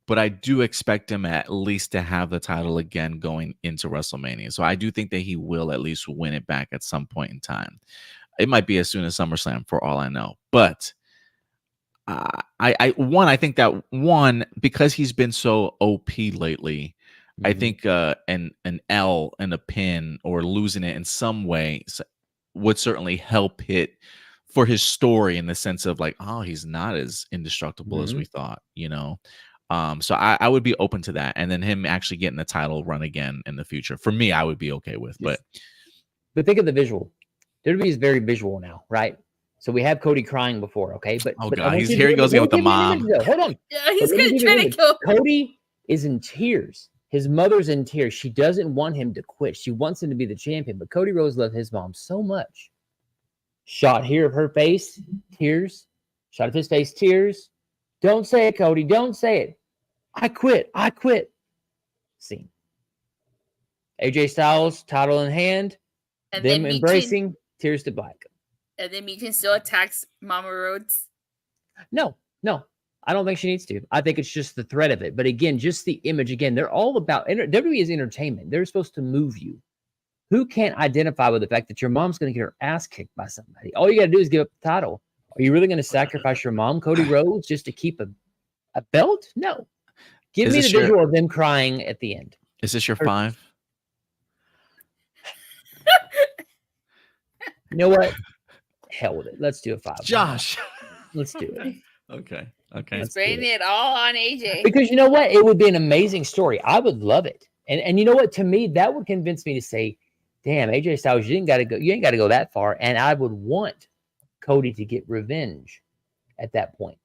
but I do expect him at least to have the title again going into WrestleMania. So I do think that he will at least win it back at some point in time. It might be as soon as SummerSlam, for all I know. But I think that because he's been so OP lately, I think an L and a pin or losing it in some way would certainly help it for his story, in the sense of like, oh, he's not as indestructible as we thought, you know. So I would be open to that, and then him actually getting the title run again in the future. For me, I would be okay with. But think of the visual. WWE is very visual now, right? So we have Cody crying before, okay? But God, here he goes again with the mom. Hold on. Yeah, he's gonna try to kill. Cody is in tears. His mother's in tears. She doesn't want him to quit. She wants him to be the champion. But Cody Rhodes loved his mom so much. Shot here of her face, tears. Shot of his face, tears. Don't say it, Cody. Don't say it. I quit. I quit. Scene. AJ Styles, title in hand. And them embracing, tears to black. And then Michin still attacks Mama Rhodes. No. I don't think she needs to. I think it's just the threat of it. But again, just the image. Again, they're all about WWE is entertainment. They're supposed to move you. Who can't identify with the fact that your mom's going to get her ass kicked by somebody? All you got to do is give up the title. Are you really going to sacrifice your mom, Cody Rhodes, just to keep a belt? No. Give me the visual of them crying at the end. Is this your 5? You know what? Hell with it. Let's do a 5. Josh. Let's do it. Okay. Let's bring it all on AJ. Because you know what? It would be an amazing story. I would love it. And you know what? To me, that would convince me to say, damn, AJ Styles, you ain't got to go that far. And I would want Cody to get revenge at that point.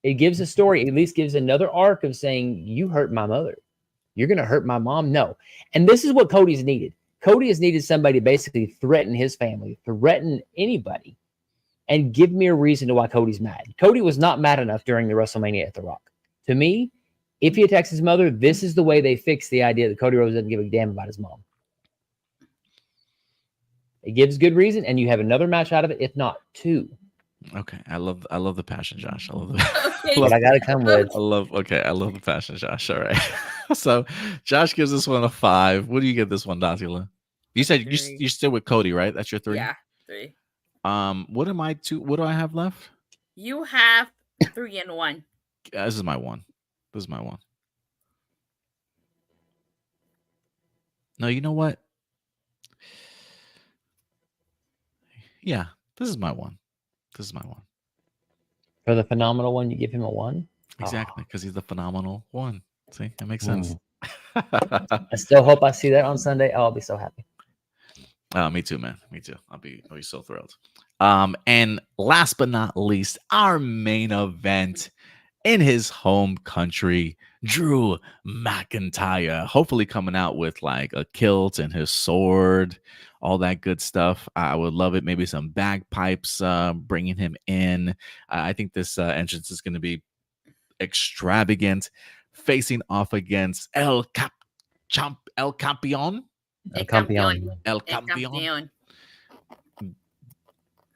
It gives a story, at least gives another arc of saying, you hurt my mother. You're going to hurt my mom. No. And this is what Cody's needed. Cody has needed somebody to basically threaten his family, threaten anybody, and give me a reason to why Cody's mad. Cody was not mad enough during the WrestleMania at The Rock. To me, if he attacks his mother, this is the way they fix the idea that Cody Rhodes doesn't give a damn about his mom. It gives good reason, and you have another match out of it, if not two. Okay, I love the passion, Josh. I love the Okay. What I got to come with. I love the passion, Josh. All right. So Josh gives this one a 5. What do you give this one, Datila? You said Three. you're still with Cody, right? That's your 3? Yeah, 3. What am I to? What do I have left? You have 3 and 1. This is my 1. This is my 1. No, you know what? Yeah, this is my 1. This is my 1. For the phenomenal one, you give him a 1? Exactly, because he's the phenomenal one. See, that makes sense. I still hope I see that on Sunday. I'll be so happy. Me too, man. Me too. I'll be so thrilled. And last but not least, our main event in his home country, Drew McIntyre, hopefully coming out with like a kilt and his sword, all that good stuff. I would love it. Maybe some bagpipes, bringing him in. I think this entrance is going to be extravagant, facing off against El Campeon. El Campeon. El Campeón.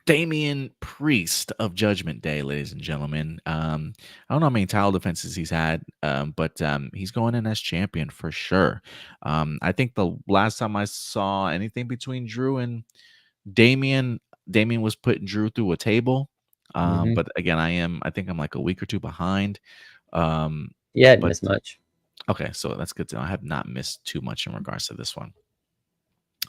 Damian Priest of Judgment Day, ladies and gentlemen. I don't know how many title defenses he's had, but he's going in as champion for sure. I think the last time I saw anything between Drew and Damian was putting Drew through a table. But again, I think I'm like a week or two behind. Yeah, didn't miss much. Okay, so that's good to know. I have not missed too much in regards to this one.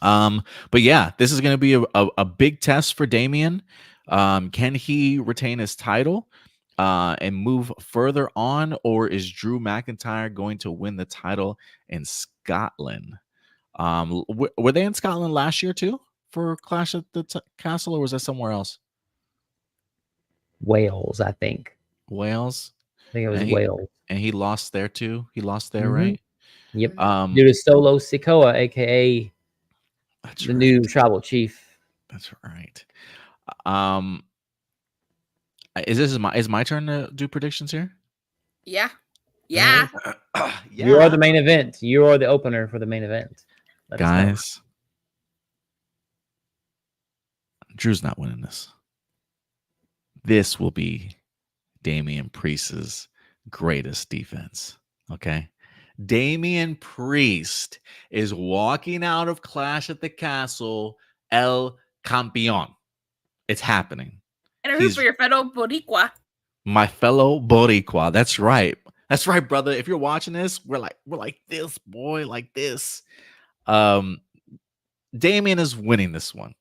But yeah, this is going to be a big test for Damian. Can he retain his title and move further on, or is Drew McIntyre going to win the title in Scotland? Were they in Scotland last year too for Clash at the Castle, or was that somewhere else? Wales, I think. Wales. I think it was Wales. And he lost there too. He lost there, right? Yep. Due to Solo Sikoa, aka the new tribal chief. That's right. Is my turn to do predictions here? Yeah. Yeah. You are the main event. You are the opener for the main event. Guys, Drew's not winning this. This will be Damian Priest's greatest defense. Okay. Damian Priest is walking out of Clash at the Castle, El Campeon. It's happening. And I root for your fellow Boricua. My fellow Boricua. That's right. That's right, brother. If you're watching this, we're like this, boy, like this. Damian is winning this one.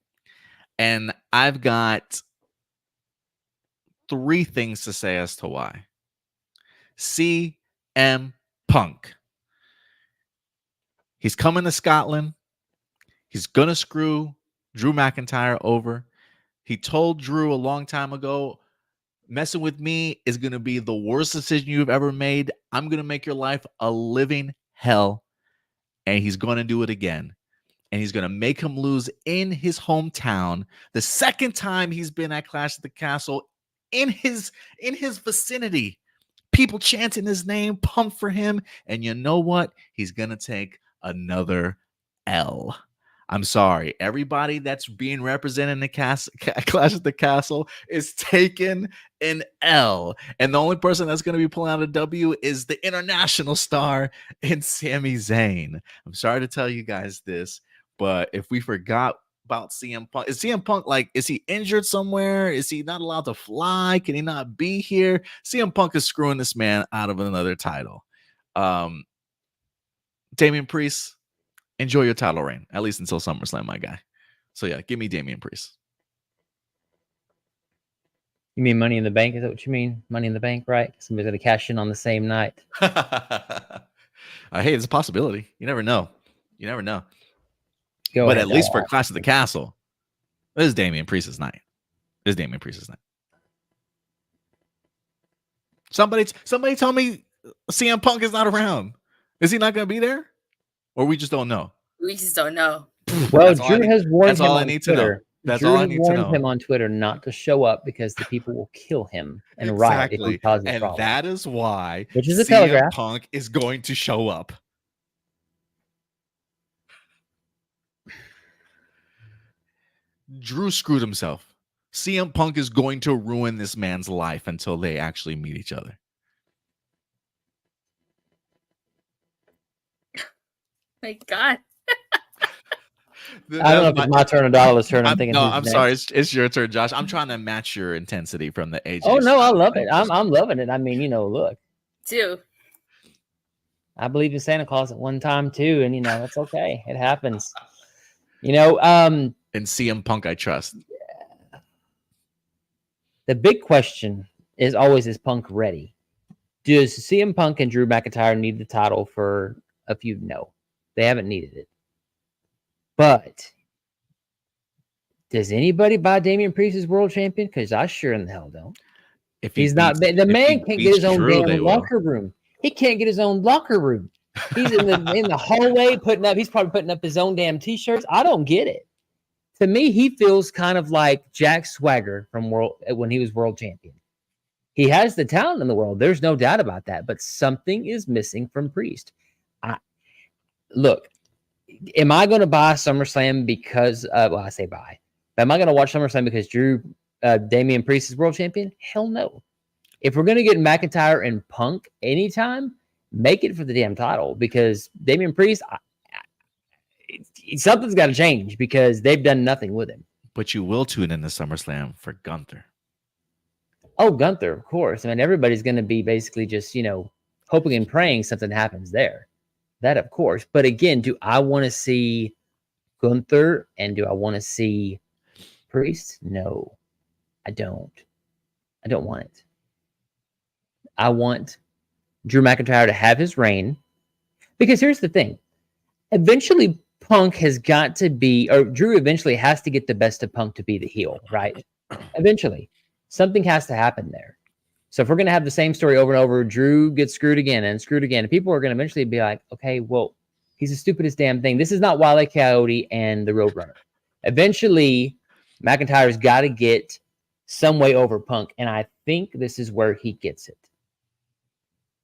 And I've got 3 things to say as to why. CM Punk. He's coming to Scotland. He's going to screw Drew McIntyre over. He told Drew a long time ago, messing with me is going to be the worst decision you've ever made. I'm going to make your life a living hell. And he's going to do it again. And he's going to make him lose in his hometown. The second time he's been at Clash at the Castle in his vicinity. People chanting his name, pumped for him. And you know what? He's going to take another L. I'm sorry. Everybody that's being represented in the Clash at the Castle is taking an L. And the only person that's going to be pulling out a W is the international star in Sami Zayn. I'm sorry to tell you guys this, but if we forgot about CM Punk, is CM Punk is he injured somewhere? Is he not allowed to fly? Can he not be here? CM Punk is screwing this man out of another title. Damian Priest, enjoy your title reign, at least until SummerSlam, my guy. So yeah, give me Damian Priest. You mean Money in the Bank? Is that what you mean? Money in the Bank, right? Somebody's going to cash in on the same night. Hey, it's a possibility. You never know. You never know. Go but ahead, at least for Clash of the Castle, this is Damian Priest's night. This is Damian Priest's night. Somebody tell me CM Punk is not around. Is he not going to be there? Or we just don't know? We just don't know. Well, That's all I Drew need- has warned that's him all I on need to know. Twitter. That's Drew all I has need to warned know. him on Twitter not to show up because the people will kill him and riot if he Exactly. causes And problems. that is why Which is a CM telegraph. Punk is going to show up. Drew screwed himself. CM Punk is going to ruin this man's life until they actually meet each other. My God. I don't know if it's my turn or Dollar's turn. I'm thinking. No, who's I'm next. sorry. It's your turn, Josh. I'm trying to match your intensity from the AJ. Oh no, I style. love it. I'm loving it. I mean, look, Too. I believe in Santa Claus at one time too, and it's okay. It happens. And CM Punk, I trust. The big question is always, is Punk ready? Does CM Punk and Drew McIntyre need the title for a feud? No, they haven't needed it. But does anybody buy Damian Priest as world champion? Because I sure in the hell don't. If He's not. The man can't get his own damn locker room. He can't get his own locker room. He's in the hallway putting up. He's probably putting up his own damn t-shirts. I don't get it. To me, he feels kind of like Jack Swagger from when he was world champion. He has the talent in the world. There's no doubt about that. But something is missing from Priest. Look, am I going to buy SummerSlam because? I say buy. But am I going to watch SummerSlam because Damian Priest is world champion? Hell no. If we're going to get McIntyre and Punk anytime, make it for the damn title, because Damian Priest, something's got to change because they've done nothing with him. But you will tune in to SummerSlam for Gunther. Oh, Gunther, of course. I mean, everybody's going to be basically just, hoping and praying something happens there. That, of course. But again, do I want to see Gunther and do I want to see Priest? No, I don't. I don't want it. I want Drew McIntyre to have his reign, because here's the thing. Eventually, Punk has got to be, or Drew eventually has to get the best of Punk to be the heel, right? Eventually. Something has to happen there. So if we're going to have the same story over and over, Drew gets screwed again and screwed again, and people are going to eventually be like, okay, well, he's the stupidest damn thing. This is not Wile E. Coyote and the Roadrunner. Eventually, McIntyre's got to get some way over Punk, and I think this is where he gets it.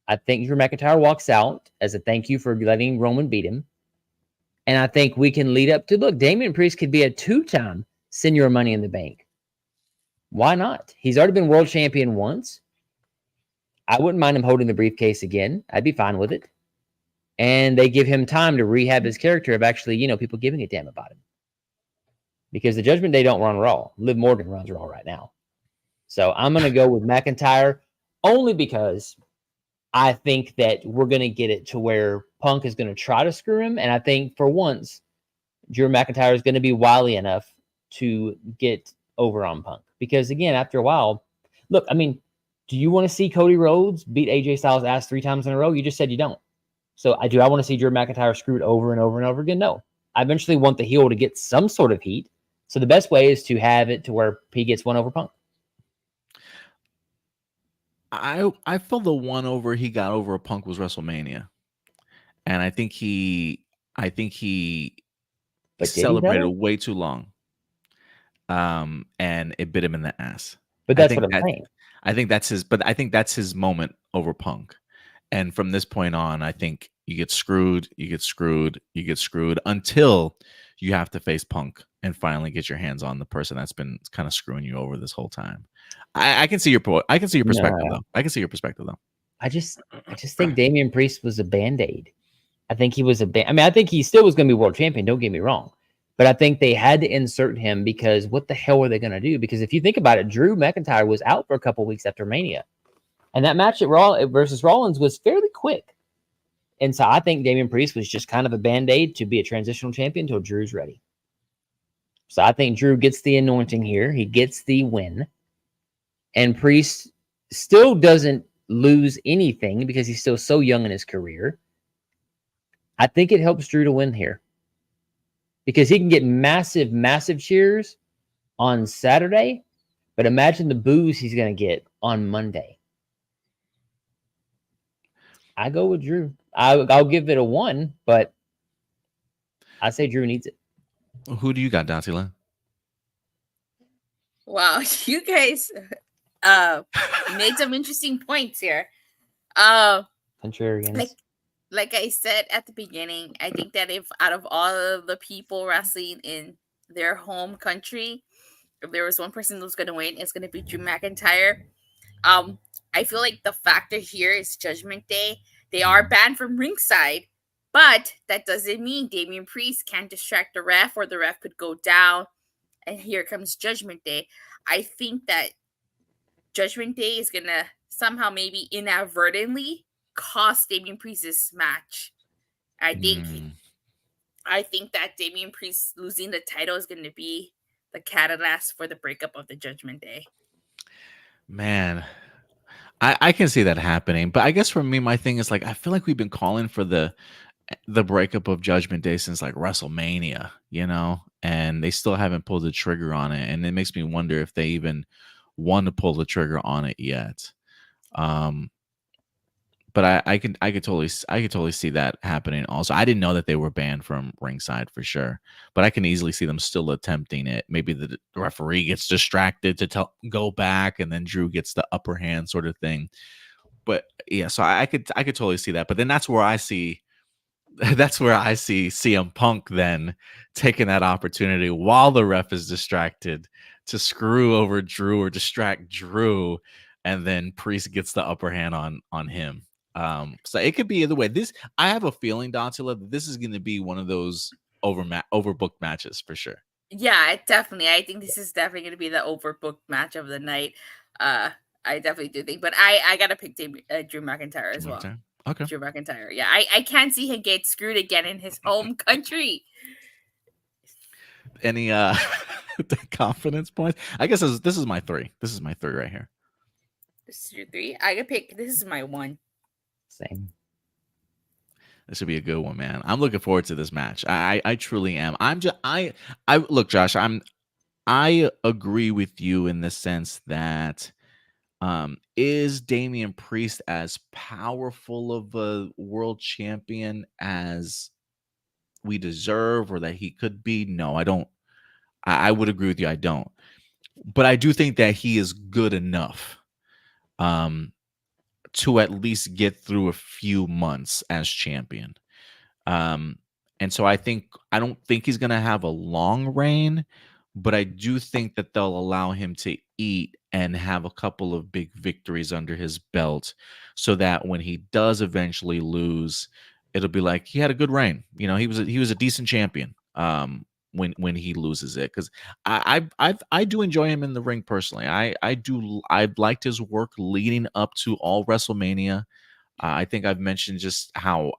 I think Drew McIntyre walks out as a thank you for letting Roman beat him. And I think we can lead up to, look, Damian Priest could be a 2-time Senior Money in the Bank. Why not? He's already been world champion once. I wouldn't mind him holding the briefcase again. I'd be fine with it. And they give him time to rehab his character of actually, people giving a damn about him. Because the Judgment Day don't run Raw. Liv Morgan runs Raw right now. So I'm going to go with McIntyre only because I think that we're going to get it to where Punk is going to try to screw him. And I think for once, Drew McIntyre is going to be wily enough to get over on Punk. Because again, after a while, look, I mean, do you want to see Cody Rhodes beat AJ Styles' ass 3 times in a row? You just said you don't. So I want to see Drew McIntyre screwed over and over and over again? No. I eventually want the heel to get some sort of heat. So the best way is to have it to where he gets one over Punk. I feel the one over he got over Punk was WrestleMania, and I think he celebrated way too long, and it bit him in the ass. But that's what I'm saying. I think that's his moment over Punk, and from this point on, I think you get screwed until you have to face Punk and finally get your hands on the person that's been kind of screwing you over this whole time. I can see your perspective though. I can see your perspective though. I just think Damian Priest was a Band-Aid. I think he was I think he still was going to be world champion. Don't get me wrong, but I think they had to insert him because what the hell were they going to do? Because if you think about it, Drew McIntyre was out for a couple weeks after Mania, and that match at Raw versus Rollins was fairly quick. And so I think Damian Priest was just kind of a Band-Aid to be a transitional champion until Drew's ready. So I think Drew gets the anointing here. He gets the win. And Priest still doesn't lose anything because he's still so young in his career. I think it helps Drew to win here. Because he can get massive, massive cheers on Saturday. But imagine the boos he's going to get on Monday. I go with Drew. I'll give it a 1, but I say Drew needs it. Who do you got, Datila? Wow, you guys made some interesting points here. Contrarians. Like I said at the beginning, I think that if out of all of the people wrestling in their home country, if there was one person who's going to win, it's going to be Drew McIntyre. I feel like the factor here is Judgment Day. They are banned from ringside, but that doesn't mean Damian Priest can't distract the ref, or the ref could go down. And here comes Judgment Day. I think that Judgment Day is gonna somehow, maybe inadvertently, cost Damian Priest this match. I think that Damian Priest losing the title is gonna be the catalyst for the breakup of the Judgment Day. Man, I can see that happening, but I guess for me, my thing is like I feel like we've been calling for the breakup of Judgment Day since like WrestleMania, and they still haven't pulled the trigger on it, and it makes me wonder if they even want to pull the trigger on it yet. But I could totally see that happening. Also, I didn't know that they were banned from ringside for sure, but I can easily see them still attempting it. Maybe the referee gets distracted to go back, and then Drew gets the upper hand, sort of thing. But yeah, so I could totally see that. But then that's where I see CM Punk then taking that opportunity while the ref is distracted to screw over Drew or distract Drew, and then Priest gets the upper hand on him. So it could be either way. I have a feeling, Dantula, that this is going to be one of those overbooked matches for sure. Yeah, definitely. I think this is definitely going to be the overbooked match of the night. I definitely do think, but I gotta pick Drew McIntyre as well. Okay. Drew McIntyre. Yeah, I can't see him get screwed again in his home country. Any confidence points? I guess this is my 3. This is my 3 right here. This is your 3. I could pick. This is my 1. Same. This should be a good one, man. I'm looking forward to this match. I truly am. I look, Josh. I agree with you in the sense that is Damian Priest as powerful of a world champion as we deserve, or that he could be? No, I don't. I would agree with you. I don't. But I do think that he is good enough to at least get through a few months as champion. And so I don't think he's going to have a long reign, but I do think that they'll allow him to eat and have a couple of big victories under his belt, so that when he does eventually lose, it'll be like he had a good reign. He was a decent champion when he loses it, because I do enjoy him in the ring personally. I've liked his work leading up to all WrestleMania. I think I've mentioned just how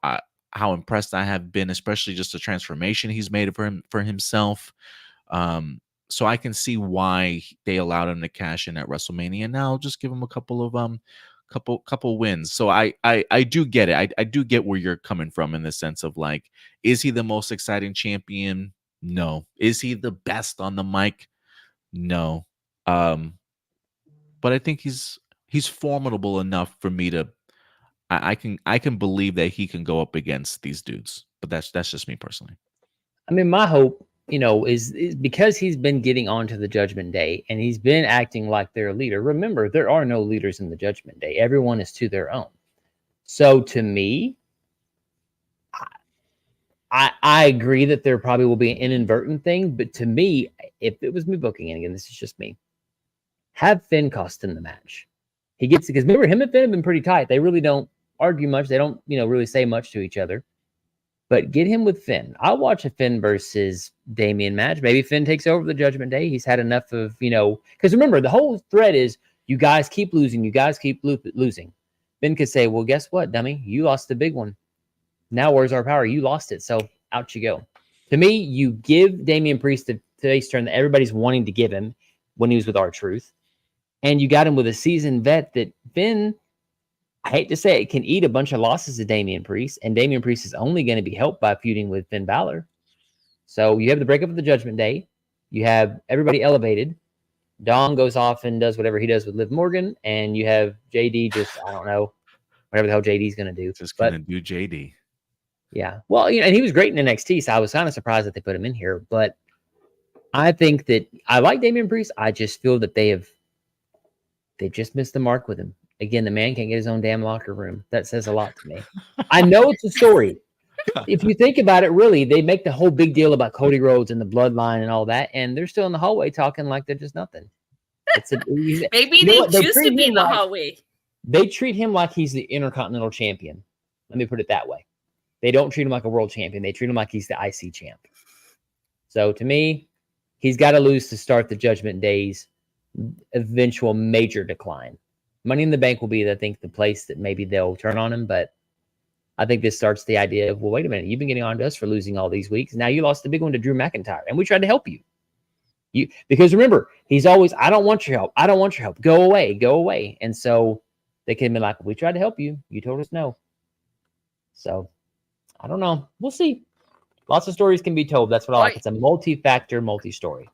impressed I have been, especially just the transformation he's made for himself. So I can see why they allowed him to cash in at WrestleMania. Now I'll just give him a couple of wins. So I do get it. I do get where you're coming from in the sense of like, is he the most exciting champion? No. Is he the best on the mic? No. But I think he's formidable enough for me to I can believe that he can go up against these dudes. But that's just me personally. I mean, my hope, is because he's been getting onto the Judgment Day and he's been acting like they're a leader. Remember, there are no leaders in the Judgment Day. Everyone is to their own. So to me, I agree that there probably will be an inadvertent thing, but to me, if it was me booking, and again, this is just me, have Finn cost him the match. He gets, because remember, him and Finn have been pretty tight. They really don't argue much. They don't, really say much to each other. But get him with Finn. I'll watch a Finn versus Damian match. Maybe Finn takes over the Judgment Day. He's had enough of, because remember, the whole thread is you guys keep losing. You guys keep losing. Finn could say, well, guess what, dummy? You lost the big one. Now where's our power? You lost it. So out you go. To me, you give Damian Priest the face turn that everybody's wanting to give him when he was with R-Truth. And you got him with a seasoned vet that Finn, I hate to say it, can eat a bunch of losses to Damian Priest. And Damian Priest is only going to be helped by feuding with Finn Balor. So you have the breakup of the Judgment Day. You have everybody elevated. Dom goes off and does whatever he does with Liv Morgan. And you have JD just, I don't know, whatever the hell JD's going to do. Just going to do JD. Yeah. Well, and he was great in NXT, so I was kind of surprised that they put him in here. But I think that I like Damian Priest. I just feel that they've just missed the mark with him. Again, the man can't get his own damn locker room. That says a lot to me. I know it's a story. If you think about it, really, they make the whole big deal about Cody Rhodes and the bloodline and all that, and they're still in the hallway talking like they're just nothing. Maybe you know they what? They choose to treat be him in the like- hallway. They treat him like he's the Intercontinental Champion. Let me put it that way. They don't treat him like a world champion. They treat him like he's the IC champ. So to me, he's got to lose to start the Judgment Day's eventual major decline. Money in the Bank will be, I think, the place that maybe they'll turn on him. But I think this starts the idea of, well, wait a minute, you've been getting on to us for losing all these weeks. Now you lost the big one to Drew McIntyre, and we tried to help you. Because remember, he's always, I don't want your help. I don't want your help. Go away. Go away. And so they can be like, we tried to help you. You told us no. So I don't know. We'll see. Lots of stories can be told. That's what I like. It's a multi-factor, multi-story.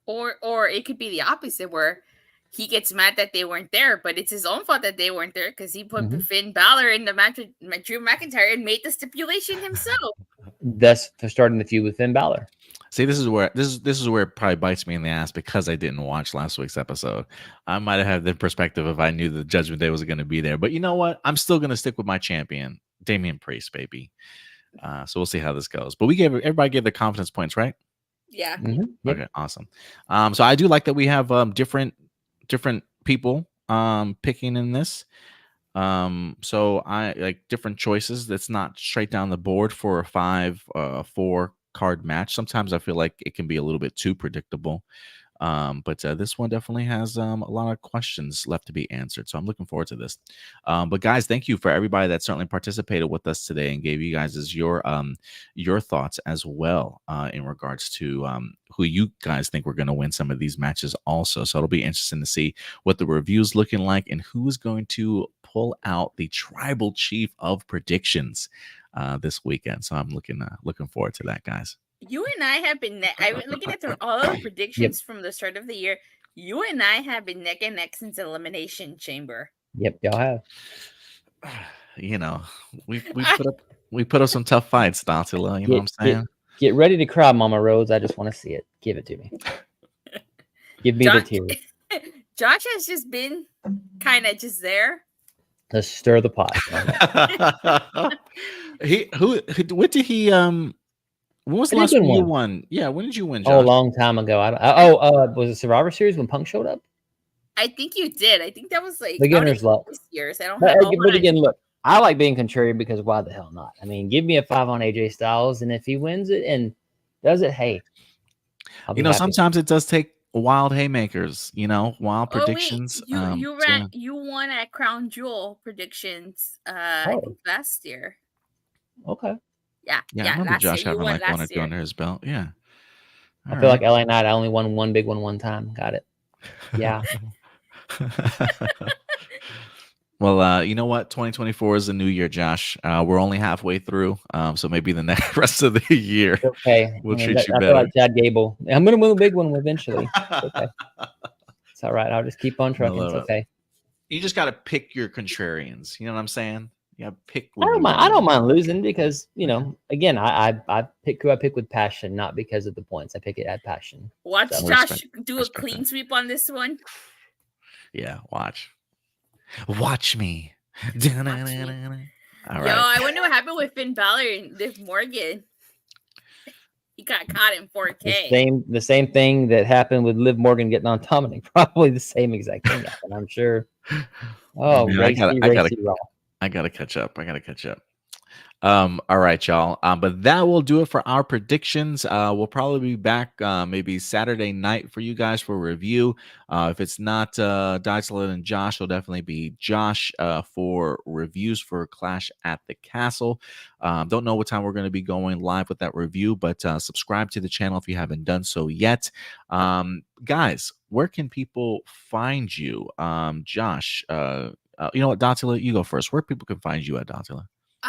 Or it could be the opposite, where he gets mad that they weren't there, but it's his own fault that they weren't there because he put Finn Balor in the match with Drew McIntyre and made the stipulation himself. Thus, for starting the feud with Finn Balor. See, this is where it probably bites me in the ass because I didn't watch last week's episode. I might have had the perspective if I knew the Judgment Day was going to be there. But you know what? I'm still going to stick with my champion, Damian Priest, baby. So we'll see how this goes. But everybody gave their confidence points, right? Yeah. Yep. Okay, awesome. So I do like that we have different people picking in this. So I like different choices. That's not straight down the board for a 5-4 card match. Sometimes I feel like it can be a little bit too predictable. But this one definitely has a lot of questions left to be answered. So I'm looking forward to this. But guys, thank you for everybody that certainly participated with us today and gave you guys your thoughts as well in regards to who you guys think we're going to win some of these matches also. So it'll be interesting to see what the review's looking like and who is going to pull out the tribal chief of predictions this weekend. So I'm looking forward to that, guys. You and I have been I've been looking at all of the predictions from the start of the year. You and I have been neck and neck since Elimination Chamber. Yep, y'all have. You know, we put up some tough fights, Datila. You know what I'm saying? Get ready to cry, Mama Rose. I just want to see it. Give it to me. Give me the tears. Josh has just been kind of just there. Let's stir the pot. What did he when was the last one you won? Yeah, when did you win, Josh? Oh, a long time ago. Was it Survivor Series when Punk showed up? I think you did. I think that was like beginner's luck. This year's. I don't but, have but again, look, I like being contrarian because why the hell not? I mean, give me a 5 on AJ Styles, and if he wins it and does it, hey, you know, sometimes it does take wild haymakers. You know, wild predictions. Wait. You won at Crown Jewel predictions. I think last year. Okay. Yeah. I remember Josh having like one or two under his belt. Yeah. I feel like LA Knight, I only won one big one time. Got it. Yeah. Well, you know what? 2024 is a new year, Josh. We're only halfway through, so maybe the next rest of the year, okay, we'll treat you I better. feel like Chad Gable. I'm gonna win a big one eventually. It's okay. It's all right. I'll just keep on trucking. It's okay. You just got to pick your contrarians. You know what I'm saying? Yeah, pick. I don't mind losing because again, I pick who I pick with passion, not because of the points. I pick it at passion. Watch Josh do a clean sweep on this one. Yeah, watch me. All right. I wonder what happened with Finn Balor and Liv Morgan. He got caught in 4K. The same thing that happened with Liv Morgan getting on Dominic. Probably the same exact thing happened, I'm sure. Oh, man, I gotta catch up. All right, y'all. But that will do it for our predictions. We'll probably be back maybe Saturday night for you guys for review. If it's not Dietzler and Josh, it'll definitely be Josh for reviews for Clash at the Castle. Don't know what time we're going to be going live with that review, but subscribe to the channel if you haven't done so yet. Guys, where can people find you? Josh, you know what, Datila, you go first. Where people can find you at, Datila?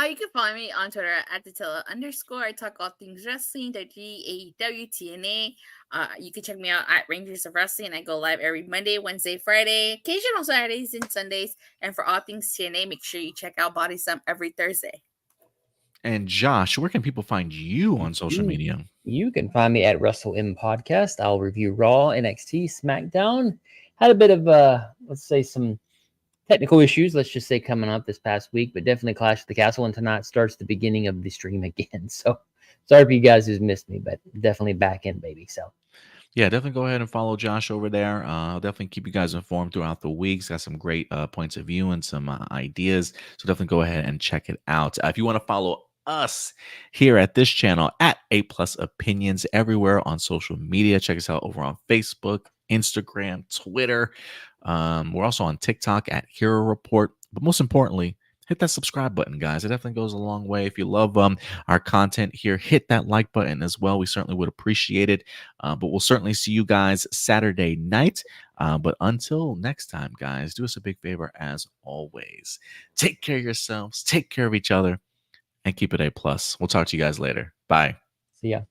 You can find me on Twitter at Datila_. I talk all things wrestling, WWE, AEW, TNA. You can check me out at Rangers of Wrestling. I go live every Monday, Wednesday, Friday, occasional Saturdays and Sundays. And for all things TNA, make sure you check out Body Slam every Thursday. And Josh, where can people find you on social media? You can find me at WrestleM Podcast. I'll review Raw, NXT, SmackDown. Had a bit of let's say some technical issues, let's just say, coming up this past week, but definitely Clash of the Castle, and tonight starts the beginning of the stream again. So sorry for you guys who's missed me, but definitely back in, baby. So Yeah, definitely go ahead and follow Josh over there. I'll definitely keep you guys informed throughout the weeks. Got some great points of view and some ideas. So definitely go ahead and check it out. If you want to follow us here at this channel at A Plus Opinions everywhere on social media, check us out over on Facebook, Instagram, Twitter. We're also on TikTok at Hero Report. But most importantly, hit that subscribe button, guys. It definitely goes a long way. If you love our content here, hit that like button as well. We certainly would appreciate it. But we'll certainly see you guys Saturday night. But until next time, guys, do us a big favor as always. Take care of yourselves, take care of each other, and keep it A+. We'll talk to you guys later. Bye. see ya.